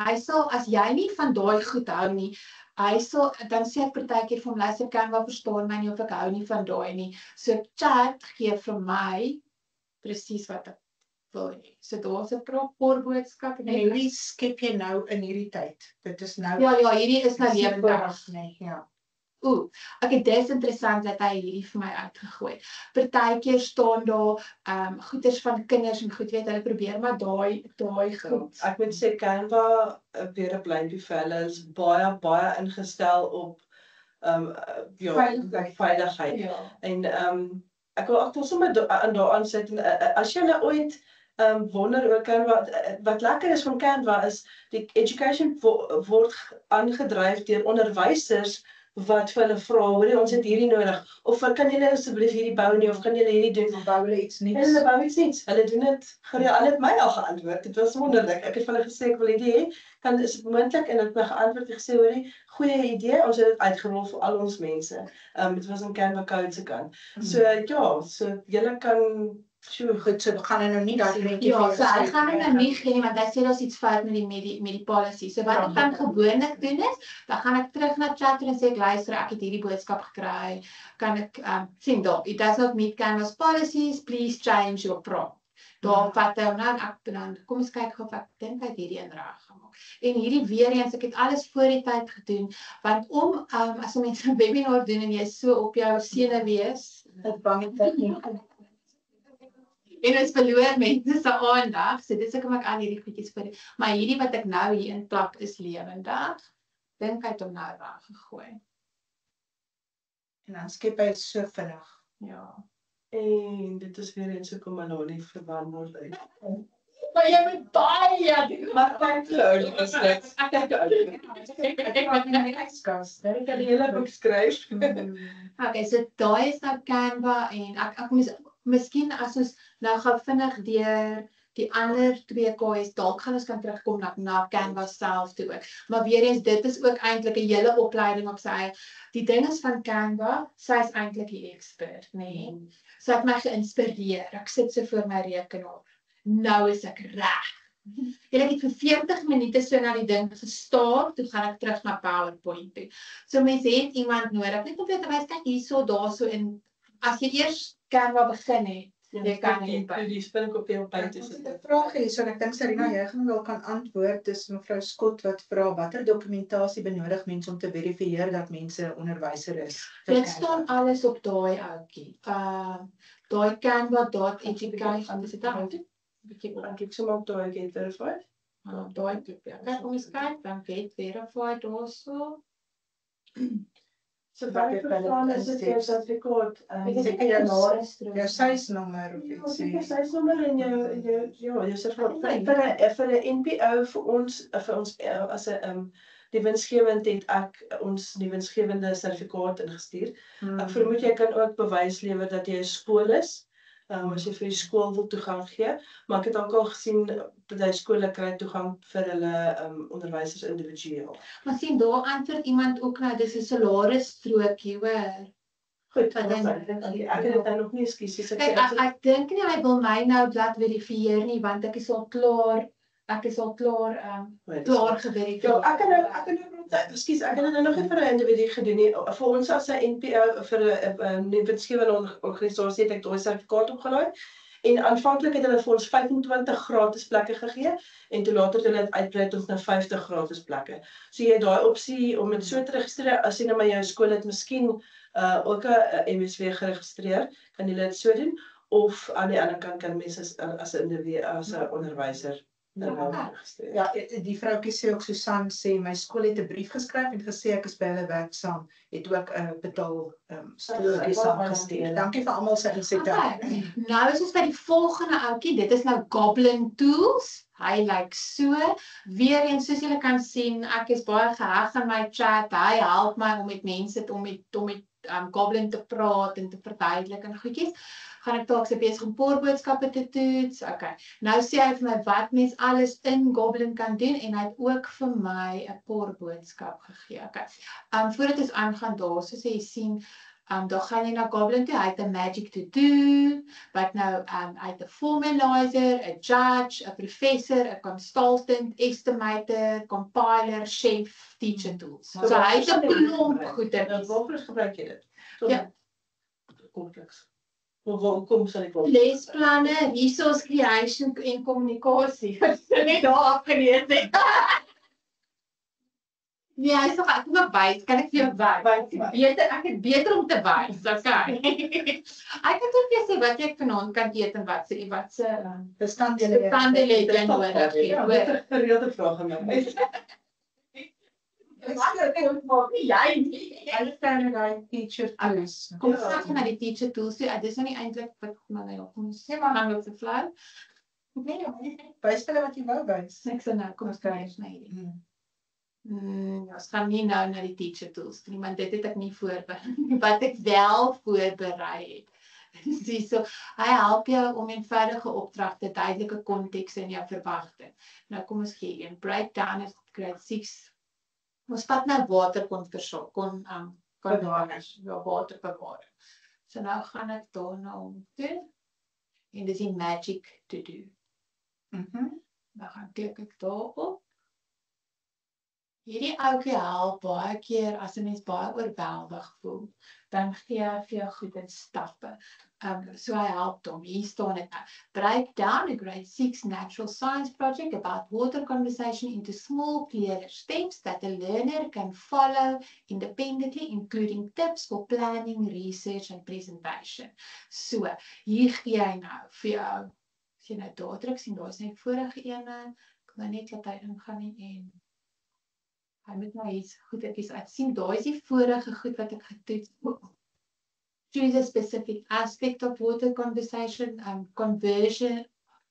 hy sal, as jy nie van daai goed hou nie, dan sê ek partykeer vir hom, luister, Canva verstaan my nie, of ek hou nie van daai nie. So chat gee vir my presies wat ek wil hê. So daar's 'n poorboodskap. En hierdie skep jy nou in hierdie tyd. Dit is nou Ja, hierdie is nou lewendig. Nee, ja. Okay, dit is interessant dat hy hierdie vir my uitgegooi. Partykeer staan daar goeders van kinders en goed, weet, hulle probeer maar daai goed. Ek moet sê Canva, weer 'n pleintjie vir hulle, is baie ingestel op veiligheid. Ja. En ek wil ook sommer daaraan sit, as jy nou ooit wonder oor Canva, wat lekker is van Canva is, die education word aangedryf deur onderwysers wat vir hulle vra, hoor ons het hierdie nodig, of kan julle asseblief hierdie bou nie, of kan julle hierdie doen? Dan bou hulle iets niets. Hulle bou iets niets. Hulle doen dit, hulle het my al geantwoord, dit was wonderlik. Ek het vir hulle gesê, ek wil hierdie hê, is dit moontlik, en het my geantwoord en gesê, hoor goeie idee, ons het dit uitgerol vir al ons mense. Dit was in Canva Code se kant. So ja, so julle kan goed, so gaan hy nou nie daai prentjie Ja, so hy gaan nou nie gee nie, want hy sê daar's iets fout met die policy. So wat ek dan gewoonlik doen is, dan gaan ek terug na chat en sê ek luister, ek het hierdie boodskap gekry. Kan ek sien daar, it does not meet Canva's policies, please change your prompt. Daar vat hy hom nou en ek dan kom ons kyk of ek dink hy het hierdie een reg gemaak. En hierdie weer eens, ek het alles voor die tyd gedoen, want as mense 'n webinar doen en jy so op jou sene wees, dit bang het nie. En ons verloor mense se aandag, so dis hoekom ek al hierdie goedjies vir, maar hierdie wat ek nou hier in plak is lewendig, dink hy het hom nou reg gegooi. En dan skep hy so vinnig. Ja. En dit is weer eens hoekom Melanie verwant word uit. Maar jy moet baie doen. Maar thank you, is dit. Ek wat in die yskas. Ek kan die hele boek skryf. Okay, so daai is nou Canva en ek miskien as ons nou gaan vinnig deur die ander 2 KS, dalk gaan ons kan terugkom na Canva self toe ook. Maar weer eens, dit is ook eintlik 'n hele opleiding op sy eie. Die ding is van Canva, sy is eintlik die expert, nee. Sy het my geïnspireer. Ek sit so voor my rekenaar. Nou is ek reg. Ek het vir 40 minute so na die ding gestaar, toe gaan ek terug na PowerPoint toe. So mense het iemand nodig, net om te wys, kyk hierso, daarso, en as jy eers Canva begin het, jy kan nie by. Die spinnekop op Ek het 'n vraag hier, so ek dink Sarina, jy gaan wel kan antwoord. Dis mevrou Scott wat vra, watter dokumentasie benodig mense om te verifieer dat mense 'n onderwyser is? Dit staan alles op daai ouetjie. Daai Canva.education, is dit daar? Ek kyk sommer op daai Get Verified. Daai toe. Kyk, kom ons kyk, dan get verified also. So baie verstaan is dit jou sertifikaat. Seker jou seisnommer of Ja, iets. seker seisnommer en jou sertifikaat. Vir 'n NPO vir ons as 'n die winsgewend het ek ons die winsgewende sertifikaat ingestuur. Ek vermoed jy kan ook bewys lewer dat jy 'n skool is. As jy vir die skool wil toegang gee, maar ek het ook al gesien dat skole kry toegang vir hulle onderwysers individueel. Maar sien, daar antwoord iemand ook nou, dis 'n salarisstrokie, hoor. Goed, Wat dan- ek het dit nou nog nie ekskusies Kyk, ek dink nie hy wil my nou laat verifieer nie, want ek is al klaar geverifieer. Ja, ek kan nou nog nie vir 'n individu gedoen nie. Vir ons as 'n NPO vir 'n winsgewende organisasie het ek daai sertifikaat opgelaai. En aanvanklik het hulle vir ons 25 gratis plekke gegee en toe later het hulle dit uitbrei tot na 50 gratis plekke. So jy het daai opsie om dit so te registreer as jy nou maar jou skool het miskien ook 'n MSW geregistreer, kan jy dit so doen of aan die ander kant kan mense as 'n individu as 'n onderwyser registreer. Ja, die vroukie sê ook, Susan sê, my skool het 'n brief geskryf en gesê ek is by hulle werksaam, het ook 'n betaal strokie saamgestuur. Dankie vir almal se insette. Okay. Nou is ons by die volgende ouetjie. Dit is nou Goblin Tools. Hy lyk so. Weereens, soos julle kan sien, ek is baie geheg aan my chat. Hy help my om met mense om met Goblin te praat en te verduidelik en goedjies. Gaan ek dalk se besig om poorboodskappe te toets. Okay. Nou sê hy vir my wat mens alles in Goblin kan doen en hy het ook vir my 'n poorboodskap gegee. Okay. Voordat ons aangaan daar, soos jy sien, daar gaan jy na Goblin toe. Hy het 'n Magic to Do, wat nou hy het 'n formalizer, 'n judge, 'n professor, 'n consultant, estimator, compiler, chef, teacher tools. So hy het 'n klomp goeie. Waarvoor gebruik jy dit? Ja. Kortliks. Hoekom sal ek Lesplanne, resource creation en kommunikasie. Wat jy net daar afgelees het. Nee, hy sê ek moet wys, kan ek vir jou wys? Ek het beter om te wys, okay. Ek kan ook vir jou sê wat jy vanaand kan eet en wat se Bestanddele bestanddele jy nodig het, Ja, hoor. dit is 'n gereelde vraag aan my. Hulle sê daai teacher tools. Kom ons kyk na die teacher tools toe. Dis nou nie eintlik wat maar nou kom ons sê maar gaan op die flou. Nee, wys hulle wat jy wou wys. Ek sê nou kom ons kyk eens na hierdie. Ons gaan nie nou na die teacher tools nie, want dit het ek nie voorberei. Wat ek wel voorberei het. Dis so, hy help jou om eenvoudige opdragte, duidelike konteks in jou verwagting. Nou kom ons gee een breakdown is grade 6. Ons vat nou waterbewaring. Ja, waterbewaring. So nou gaan ek daarna om toe. En dis die Magic to Do. Nou gaan klik ek daarop. Hierdie ouetjie help baie keer as 'n mens baie oorweldig voel, dan gee hy vir jou goed in stappe. So hy help hom. Hier staan dit nou. Break down a grade 6 natural science project about water conservation into small, clearer steps that the learner can follow independently, including tips for planning, research and presentation. So, hier gee hy nou vir jou, as jy nou daar druk, sien daar is net vorige ene, ek wil net dat hy ingaan nie en hy moet nou iets goedetjies uit sien. Daar is die vorige goed wat ek getoets. Choose a specific aspect of water conservation,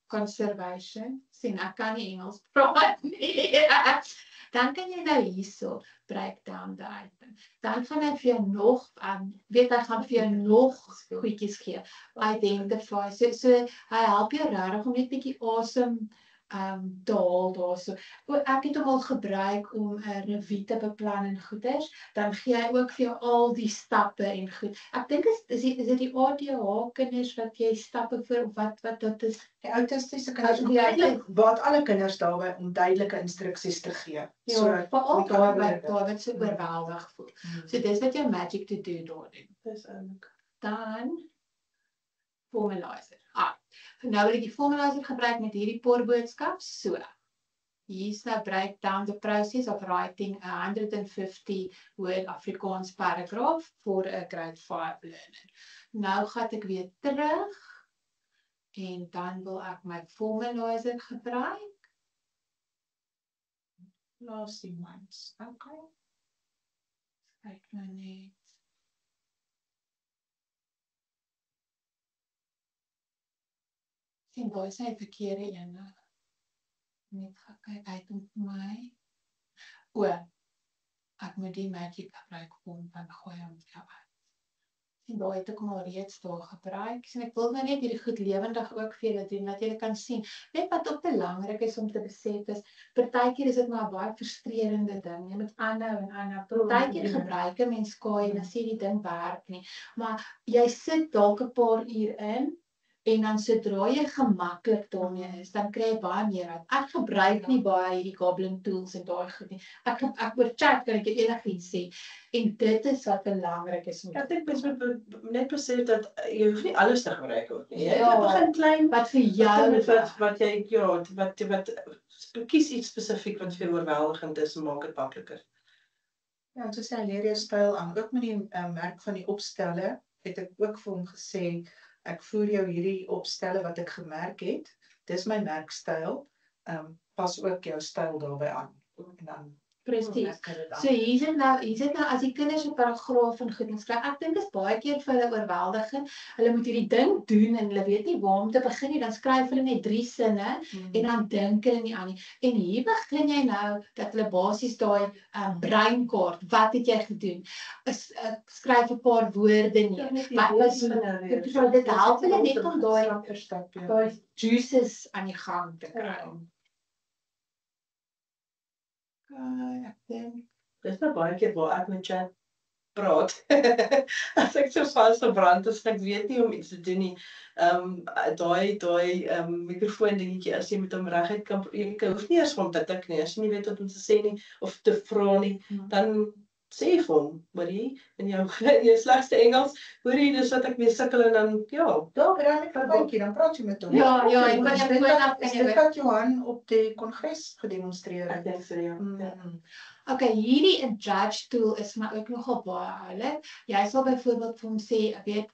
conservation. Sien, ek kan nie Engels praat nie. Dan kan jy nou hierso break down the item. Dan gaan hy vir jou nog, hy gaan vir jou nog goedjies gee. Identify. So hy help jou regtig om net bietjie asem te haal daarso. Ek het hom al gebruik om 'n revue te beplan en goeders, dan gee hy ook vir jou al die stappe en goed. Ek dink is dit die ADHD kinders wat jy stappe vir of wat dit is. Die autistiese kinders eintlik baat alle kinders daarby om duidelike instruksies te gee. So veral daar wat so oorweldig voel. So dis wat jou Magic to Do daar doen. Dis eintlik. Dan formalizer. Nou wil ek die formalizer gebruik met hierdie poorboodskap. So, hier is nou break down the process of writing a 150 word Afrikaans paragraaf for a grade 5 learner. Nou gaan ek weer terug en dan wil ek my formalizer gebruik. Last 10 months. Okay. Kyk nou net. Sien, daar is hy verkeerde ene. Net gaan kyk uit om vir my. O, ek moet die magic gebruik om dan gooi hom vir jou uit. Sien, daar het ek hom al reeds daar gebruik. Sien, ek wil nou net hierdie goed lewendig ook vir julle doen, dat julle kan sien. Net wat ook belangrik is om te besef is, partykeer is dit maar 'n baie frustrerende ding. Jy moet aanhou en aanhou. Partykeer gebruik 'n mens kaai en dan sê die ding werk nie. Maar jy sit dalk 'n paar uur in, en dan sodra jy gemaklik daarmee is, dan kry jy baie meer uit. Ek gebruik nie baie hierdie goblin tools en daai goed nie. Ek oor chat kan ek enigiets sê. En dit is wat belangrik is om Ek dink mens moet net besef dat jy hoef nie alles te gebruik ook nie. Jy Ja. begin klein, wat vir jou met wat jy wat kies iets spesifiek wat vir jou oorweldigend is en maak dit makliker. Ja, en soos hy leer jou styl aan, ook met die merk van die opstelle, het ek ook vir hom gesê, ek voer jou hierdie opstelle wat ek gemerk het, dis my merkstyl, pas ook jou styl daarbey aan. En dan presies. merk hy dit aan. So hier sit nou as die kinders 'n paragraaf en goed skryf. Ek dink is baie keer vir hulle oorweldigend. Hulle moet hierdie ding doen en hulle weet nie waar om te begin nie. Dan skryf hulle net 3 sinne en dan dink hulle nie aan nie. En hier begin jy nou dat hulle basies daai breinkaart, wat het jy gedoen? Skryf 'n paar woorde neer. Wat was so dit help hulle net om daai juices aan die gang te kry. Ek dink Dis nou baie keer waar ek met chat praat. As ek so vasgebrand is, ek weet nie om iets te doen nie. Daai mikrofoon dingetjie, as jy met hom reguit kan, jy hoef nie eers om te tik nie, as jy nie weet wat om te sê nie, of te vra nie, dan sê vir hom, hoorie, in jou slegste Engels, hoorie, dis wat ek mee sukkel en dan, ja. Dalk raai ek 'n puntjie, dan praat jy met hom. Ja, en Is kan jy dit gewoon wat- is dit wat Johan op die kongres gedemonstreer Ek het? dink so, ja. Okay, hierdie judge tool is maar ook nogal baie oulik. Jy sal byvoorbeeld vir hom sê, weet,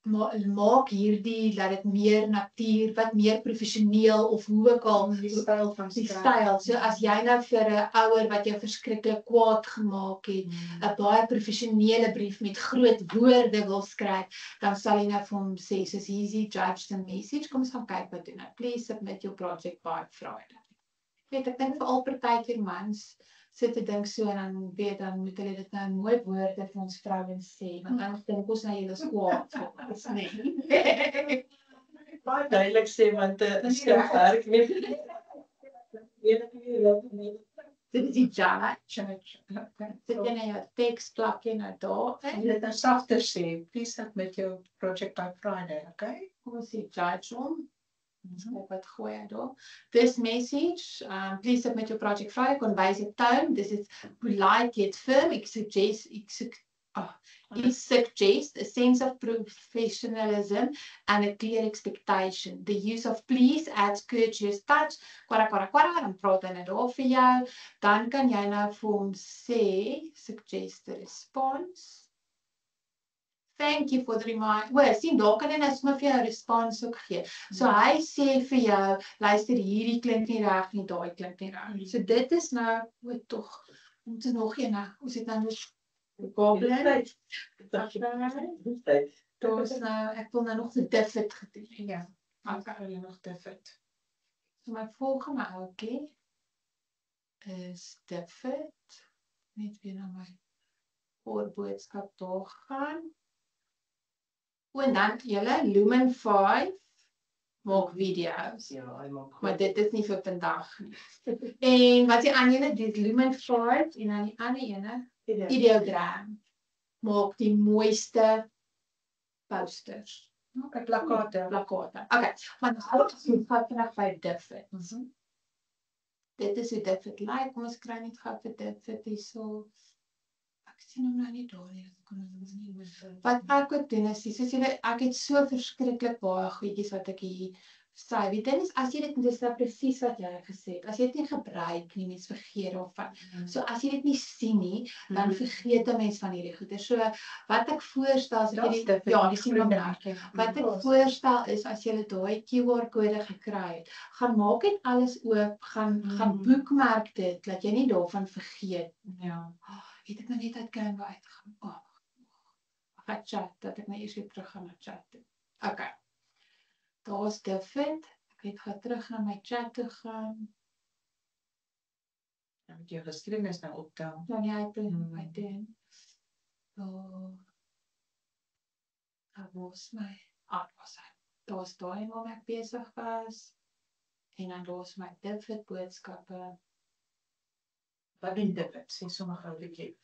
maak hierdie dat dit meer natuur, wat meer professioneel of hoe ook al Die styl van die skryf. styl. So as jy nou vir 'n ouer wat jou verskriklik kwaad gemaak het, 'n baie professionele brief met groot woorde wil skryf, dan sal jy nou vir hom sê, soos hier's die judge the message, kom ons gaan kyk wat doen ek. Please submit your project by Friday. Weet, ek dink veral partykeer mans sit te dink so en dan moet hulle dit nou in mooi woorde vir ons vrouens sê, want dan dink ons nou julle is kwaad vir ons, nee. Baie duidelik sê, want skrif werk nie. Weet ek nie. Dit is die judge. Okay. Sit jy nou jou teks plak jy nou daar En in. jy dit nou sagter sê, please submit your project by Friday, okay? Kom ons sê judge hom. Kyk wat gooi hy daar. This message, please submit your project Friday, conveys a tone. This is polite yet firm. It suggests a sense of professionalism and a clear expectation. The use of please adds courteous touch. Kwara, dan praat hy nou daar vir jou. Dan kan jy nou vir hom sê, suggest a response. Thank you for the reminder. Wel, sien, daar kan jy nou sommer vir jou 'n respons ook gee. So hy sê vir jou, luister, hierdie klink nie reg nie, daai klink nie reg. So dit is nou, tog, ons het nog een, ons het nou goblin. Daar's nou, ek wil nou nog die David gedoen. Ja, ek kan hulle nog David. So my volgende ouetjie is David. Net weer na my voorboodskap daar gaan. En dan julle Lumen 5 maak video's. Ja, hy maak Maar dit is nie vir vandag nie. En wat die ander ene doen, Lumen 5 en dan die ander ene, Ideogram. Maak die mooiste posters. Okay, plakkate. Plakate. Okay, maar alles moet gaan vinnig by David. Dit is hoe David lyk. Kom ons kry net gou vir David hierso. Ek sien hom nou nie daar nie. Wat ek ook doen is, soos julle, ek het so verskriklik baie goedjies wat ek hier sy, die ding is, as jy dit, dis nou presies wat jy gesê het, as jy dit nie gebruik nie, mens vergeet daarvan. So as jy dit nie sien nie, dan vergeet 'n mens van hierdie goeie. So wat ek voorstel is dat jy die sien hom nou. Wat ek voorstel is as jy daai QR-kode gekry het, gaan maak dit alles oop, gaan boekmerk dit, dat jy nie daarvan vergeet. Ja. Het ek nou net uit Canva uitgegaan. Ek gaan chat, dat ek nou eers weer terug gaan na chat toe. Okay. Daar's David. Ek gaan terug na my chat toe gaan. Dan moet jou geskiedenis nou optel. Ja, nee, ek doen. Daar was my. Was hy. Daar's daai waarmee ek besig was. En dan daar's my David boodskappe. Wat doen David? Sê sommer gou 'n bietjie.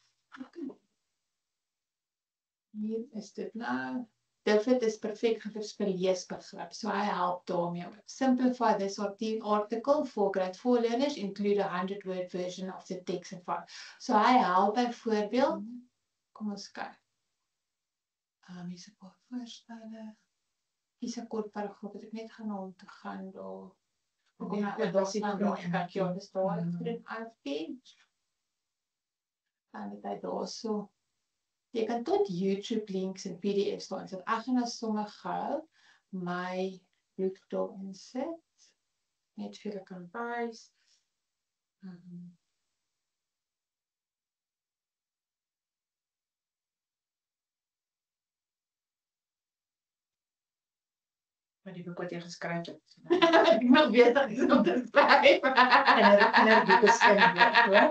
Hier is dit nou. David is perfek vir leesbegrip, so hy help daarmee. Simplify this article for grade 4 learners, include a 100-word version of the text and file. So hy help byvoorbeeld, kom ons kyk. Hier's 'n paar voorstelle. Hier's 'n kort paragraaf wat ek net gaan om te gaan daar. Kom nou, dit was dan daai kyk jy dis daar in AFP. En dit hy daarso. Jy kan tot YouTube links en PDF staan. So ek gaan nou sommer gou my boek daar insit. Net vir ek kan wys. Maar die boek wat jy geskryf het. Ek moet weet dat ek op dit skryf. En 'n boek geskryf, hoor.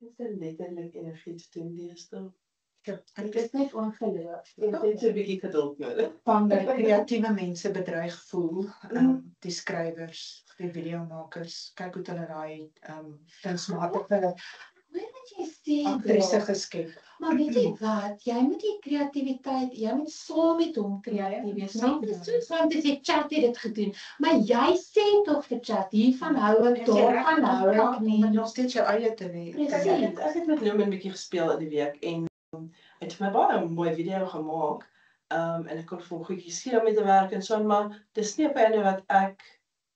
Is er letterlik enigiets doen deesdae? Dit is net ongeloof. Jy het net 'n bietjie geduld nodig. Van die kreatiewe mense bedreig voel, die skrywers, die videomakers, kyk hoe hulle daai kunsmatige Hoor wat jy sê, aktrise geskep. maar weet jy wat, jy moet die kreatiwiteit, jy moet saam met hom kreatief wees. Dit is soos want as jy chat het dit gedoen, maar jy sê tog vir chat, hiervan hou ek, daarvan hou ek nie. Om nog steeds jou eie te wees. Precies. Ek het met Lumen 'n bietjie gespeel in die week en het vir my baie 'n mooi video gemaak. En ek kon vir goedjies sien om mee te werk en so, maar dis nie op 'n einde wat ek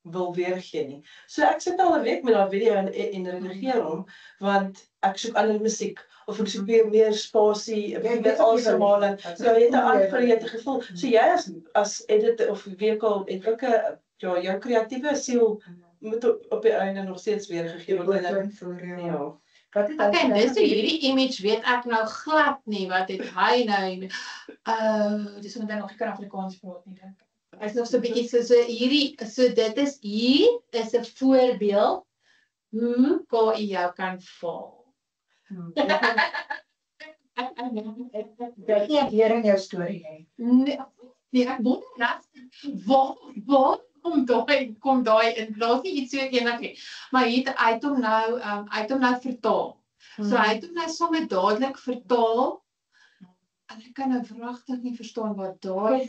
wil weergee nie. So ek sit al 'n week met daai video en redigeer hom, want ek soek ander musiek of ek soek weer meer spasie, 'n bietjie meer asemhaling. So jy het 'n aangeleide gevoel. So jy as editor of weerkaal het ook 'n jou kreatiewe siel moet op die einde nog steeds weergegee word. Ja. Okay, dis so hierdie image weet ek nou glad nie wat het hy nou. Dis omdat hy nog nie kan Afrikaans praat nie, dink ek. Hy's nog so 'n bietjie so hierdie, so dit is hier is 'n voorbeeld hoe KI jou kan val. Jy het hier in jou storie hê. Nee, ek wonder waar kom daai in. Daar's nie iets so enig nie. Maar hier hy het hom nou vertaal. So hy het hom nou sommer dadelik vertaal. En ek kan nou wragtig nie verstaan wat daai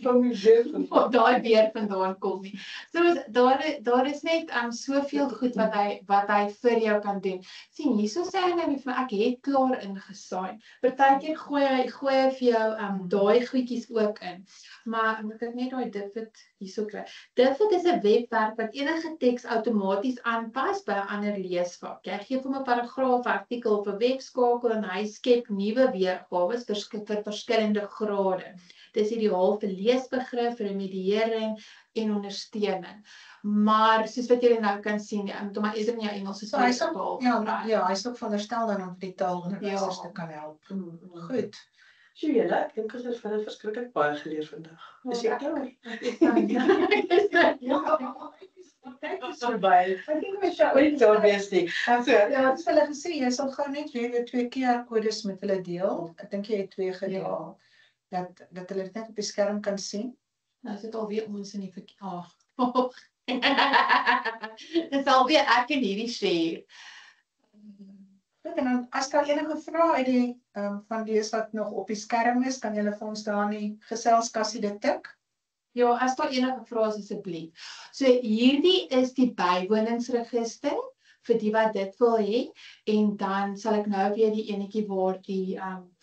weer vandaan kom nie. So daar is net soveel goed wat hy vir jou kan doen. Sien, hierso sê hy nou vir my ek het klaar ingesaai. Partykeer gooi hy vir jou daai goedjies ook in. Maar moet ek net daai David hierso kry. David is 'n webwerk wat enige teks outomaties aanpas by 'n ander leesvak. Jy gee hom 'n paragraaf, artikel of 'n webskakel en hy skep nuwe weergawe vir verskillende grade. Dis ideaal vir leesbegrip, remediering en ondersteuning. Maar soos wat julle nou kan sien, maar is in jou Engels is Hy's ook hy's ook veronderstel dan om vir die taalonderwysers te kan help. Goed. So julle, ek dink ons het verder verskriklik baie geleer vandag. Is jy klaar? Ek is verby. Ek dink my show is al besig. Ja, het is hulle gesê, jy sal gou net weer 2 QR-kodes met hulle deel. Ek dink jy het 2 gedeel. Dat hulle dit net op die skerm kan sien. Nou is dit alweer ons in die verkeer. Dit is alweer ek in hierdie share. En dan as daar enige vrae uit die van dies wat nog op die skerm is, kan julle vir ons daar in die geselskassie dit tik. Ja, as daar enige vrae is asseblief. So hierdie is die bywoningsregister vir die wat dit wil hê. En dan sal ek nou weer die enetjie waar die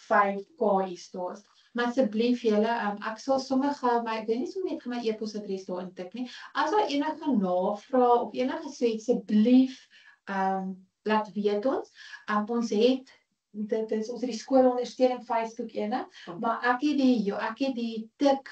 5 KI's daar is. Maar asseblief julle, ek sal sommer gou ek weet nie so net my e-posadres daar intik nie. As daar enige navrae of enige so iets, asseblief laat weet ons. Ons het dit is ons het die skoolondersteuning Facebook ene, maar ek het die tik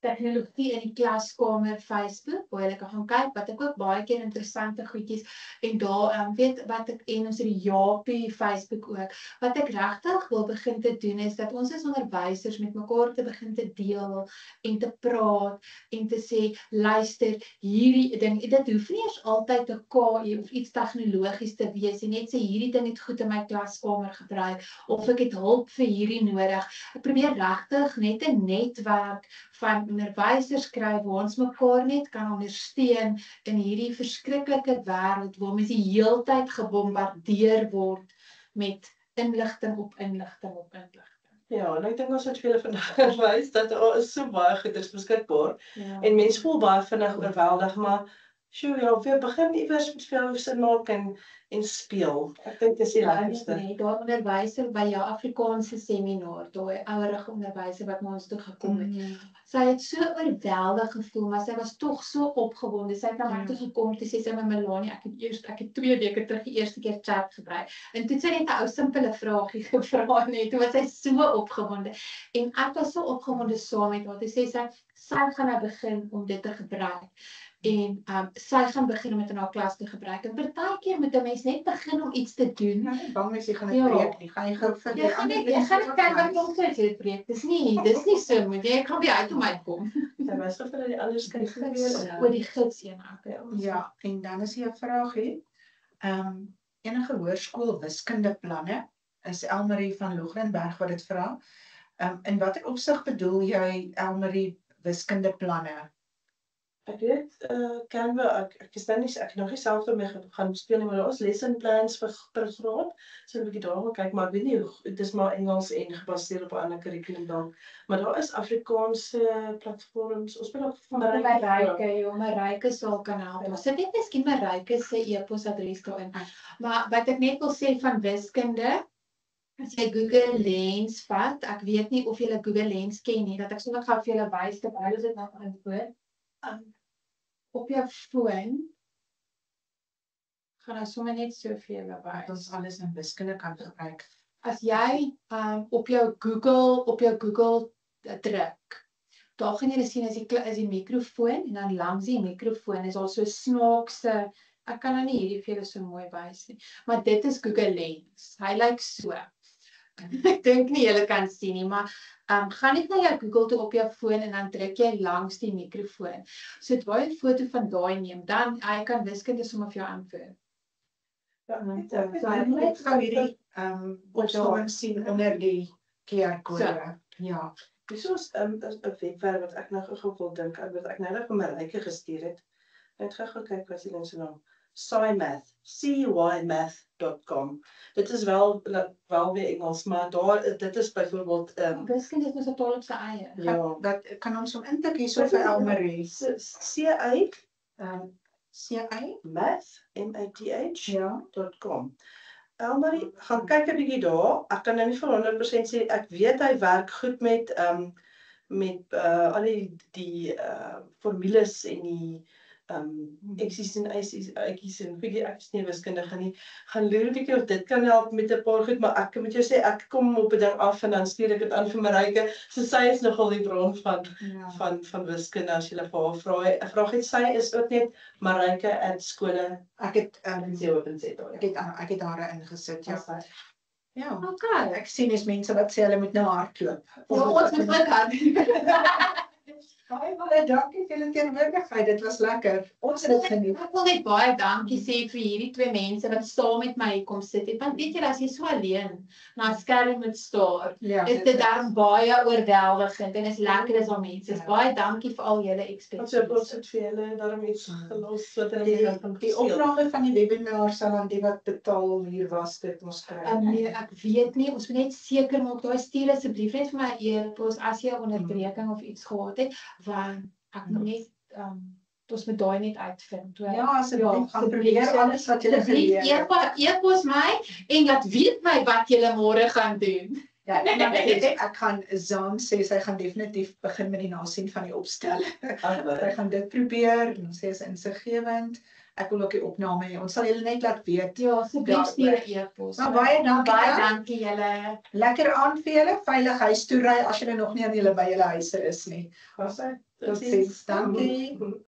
tegnologie in die klaskamer Facebook, waar jy kan gaan kyk, wat ek ook baie keer interessante goedjies, en daar, weet wat ek, en ons het die Japie Facebook ook, wat ek regtig wil begin te doen, is dat ons as onderwysers met mekaar te begin te deel, en te praat, en te sê, luister, hierdie ding, dit hoef nie eers altyd 'n KI of iets tegnologies te wees, en net sê, hierdie ding het goed in my klaskamer gebruik, of ek het hulp vir hierdie nodig. Ek probeer regtig net 'n netwerk van onderwysers kry waar ons mekaar net kan ondersteun in hierdie verskriklike wêreld waar mens die heeltyd gebombardeer word met inligting op inligting op inligting. Ja, en ek dink ons het vir julle vandag gewys dat daar is so baie goeders beskikbaar. En mense voel baie vinnig oorweldig, maar ja, weer begin iewers met vir jou sin maak en speel. Ek dink dis die lekkerste. Nee, daar onderwyser by jou Afrikaanse seminar, daai ouerige onderwyser wat na ons toe gekom het. Sy het so oorweldig gevoel, maar sy was tog so opgewonde. Sy het na my toe gekom te sê sy met Melanie, ek het 2 weke terug die eerste keer chat gebruik. En toe sy net 'n ou simpele vraagie gevra net, toe was sy so opgewonde. En ek was so opgewonde saam met haar. Toe sê sy gaan nou begin om dit te gebruik. En sy gaan begin om dit in haar klas te gebruik. En partykeer moet 'n mens net begin om iets te doen. Nou, nie bang is jy gaan dit breek nie. Gaan jy gou vir Jy gaan net kyk wat kom sy dit breek. Dis nie so moet jy kan weer uit om uitkom. Sy was so vir die ander skryf gebeur. Oor die gids een Ja, en dan is hier 'n vraag hier. Enige hoërskool wiskundeplanne is Elmarie van Loogrenberg wat dit vra. In watter opsig bedoel jy Elmarie wiskundeplanne? Ek weet, Canva, ek is nou nie, ek nog nie self daarmee gaan speel nie, maar daar is lesson plans vir per graad, so 'n bietjie daaroor kyk, maar ek weet nie hoe, dit is maar Engels en gebaseer op 'n ander kurrikulum dan, maar daar is Afrikaanse platforms, ons speel ook van Maryke sal kan help. Ons sit net miskien Maryke se e-posadres daarin. Maar wat ek net wil sê van wiskunde, as jy Google Lens vat, ek weet nie of jy Google Lens ken nie, dat ek sommer gou vir julle wys, terwyl ons dit nou antwoord. Op jou foon gaan nou sommer net so vir julle Dat ons wys. alles in wiskunde kan gebruik. As jy op jou Google druk, daar gaan jy sien is die mikrofoon en dan langs die mikrofoon is daar so snaakse, ek kan nou nie hierdie vir julle so mooi wys nie, maar dit is Google Lens. Hy lyk so. Ek dink nie julle kan sien nie, maar gaan net na jou Google toe op jou foon en dan druk jy langs die mikrofoon. So terwyl jy 'n foto van daai neem, dan jy kan wiskunde sommer vir jou antwoord. So ek moet gou hierdie opsomming sien onder die QR-kode. Ja. Dis soos 'n webwerf wat ek nou gou wil dink, wat ek nou vir Maryke gestuur het. Net gou kyk wat die ding se naam. CyMath, cymath.com. Dit is wel weer Engels, maar dit is byvoorbeeld Wiskunde is mos 'n taal op sy eie. ja, Dat kan ons hom intik hierso vir Elmarie. CI CI? math math.com. Elmarie, gaan kyk 'n bietjie daar. Ek kan nou nie vir 100% sê, ek weet hy werk goed met al die formules en die eksies en uitjies en bietjie ek is nie wiskundige nie. Gaan loer 'n bietjie of dit kan help met 'n paar goed, maar ek moet jou sê ek kom op 'n ding af en dan stuur ek dit aan vir Maryke. So sy is nogal die bron van wiskunde as jy vir haar vra. Ek vra net sy is ook net Maryke@skole.co.za. Ek het haar ingesit, ja. Ja. Okay. Ek sien is mense wat sê hulle moet nou hardloop. Ja, ons moet ook aan. Baie dankie vir julle teenwoordigheid. Dit was lekker. Ons het dit geniet. Ek wil net baie dankie sê vir hierdie 2 mense wat saam met my hier kom sit het. Want weet julle, as jy so alleen na 'n skerm moet staar, Ja, is dit dan baie oorweldigend en is lekker as daar mense is. Baie dankie vir al julle Ons ekspertise. het vir julle daarom iets gelos wat hulle Die, kan die opname van die webinar sal aan die wat betaal hier was dit ons kry. Nee, ek weet nie, ons moet net seker maak, daai stuur asseblief net vir my e-pos as jy 'n onderbreking of iets gehad het, want ek moet net ons moet daai net uitvind. hoor. Ja, asseblief, gaan asseblief. probeer alles wat julle Asseblief, geleer het. e-pos my en laat weet my wat julle môre gaan doen. Ja, ek gaan Zaan sê sy gaan definitief begin met die nasien van die opstel. Sy gaan dit probeer en ons sê is insiggewend. Ek wil ook die opname hê. Ons sal julle net laat weet. Ja, asseblief stuur 'n e-pos. Maar baie dankie. Baie Dan. dankie julle. Lekker aand vir julle, veilig huis toe ry as julle nog nie aan julle by julle huise is nie. Totsiens. Totsiens, dankie.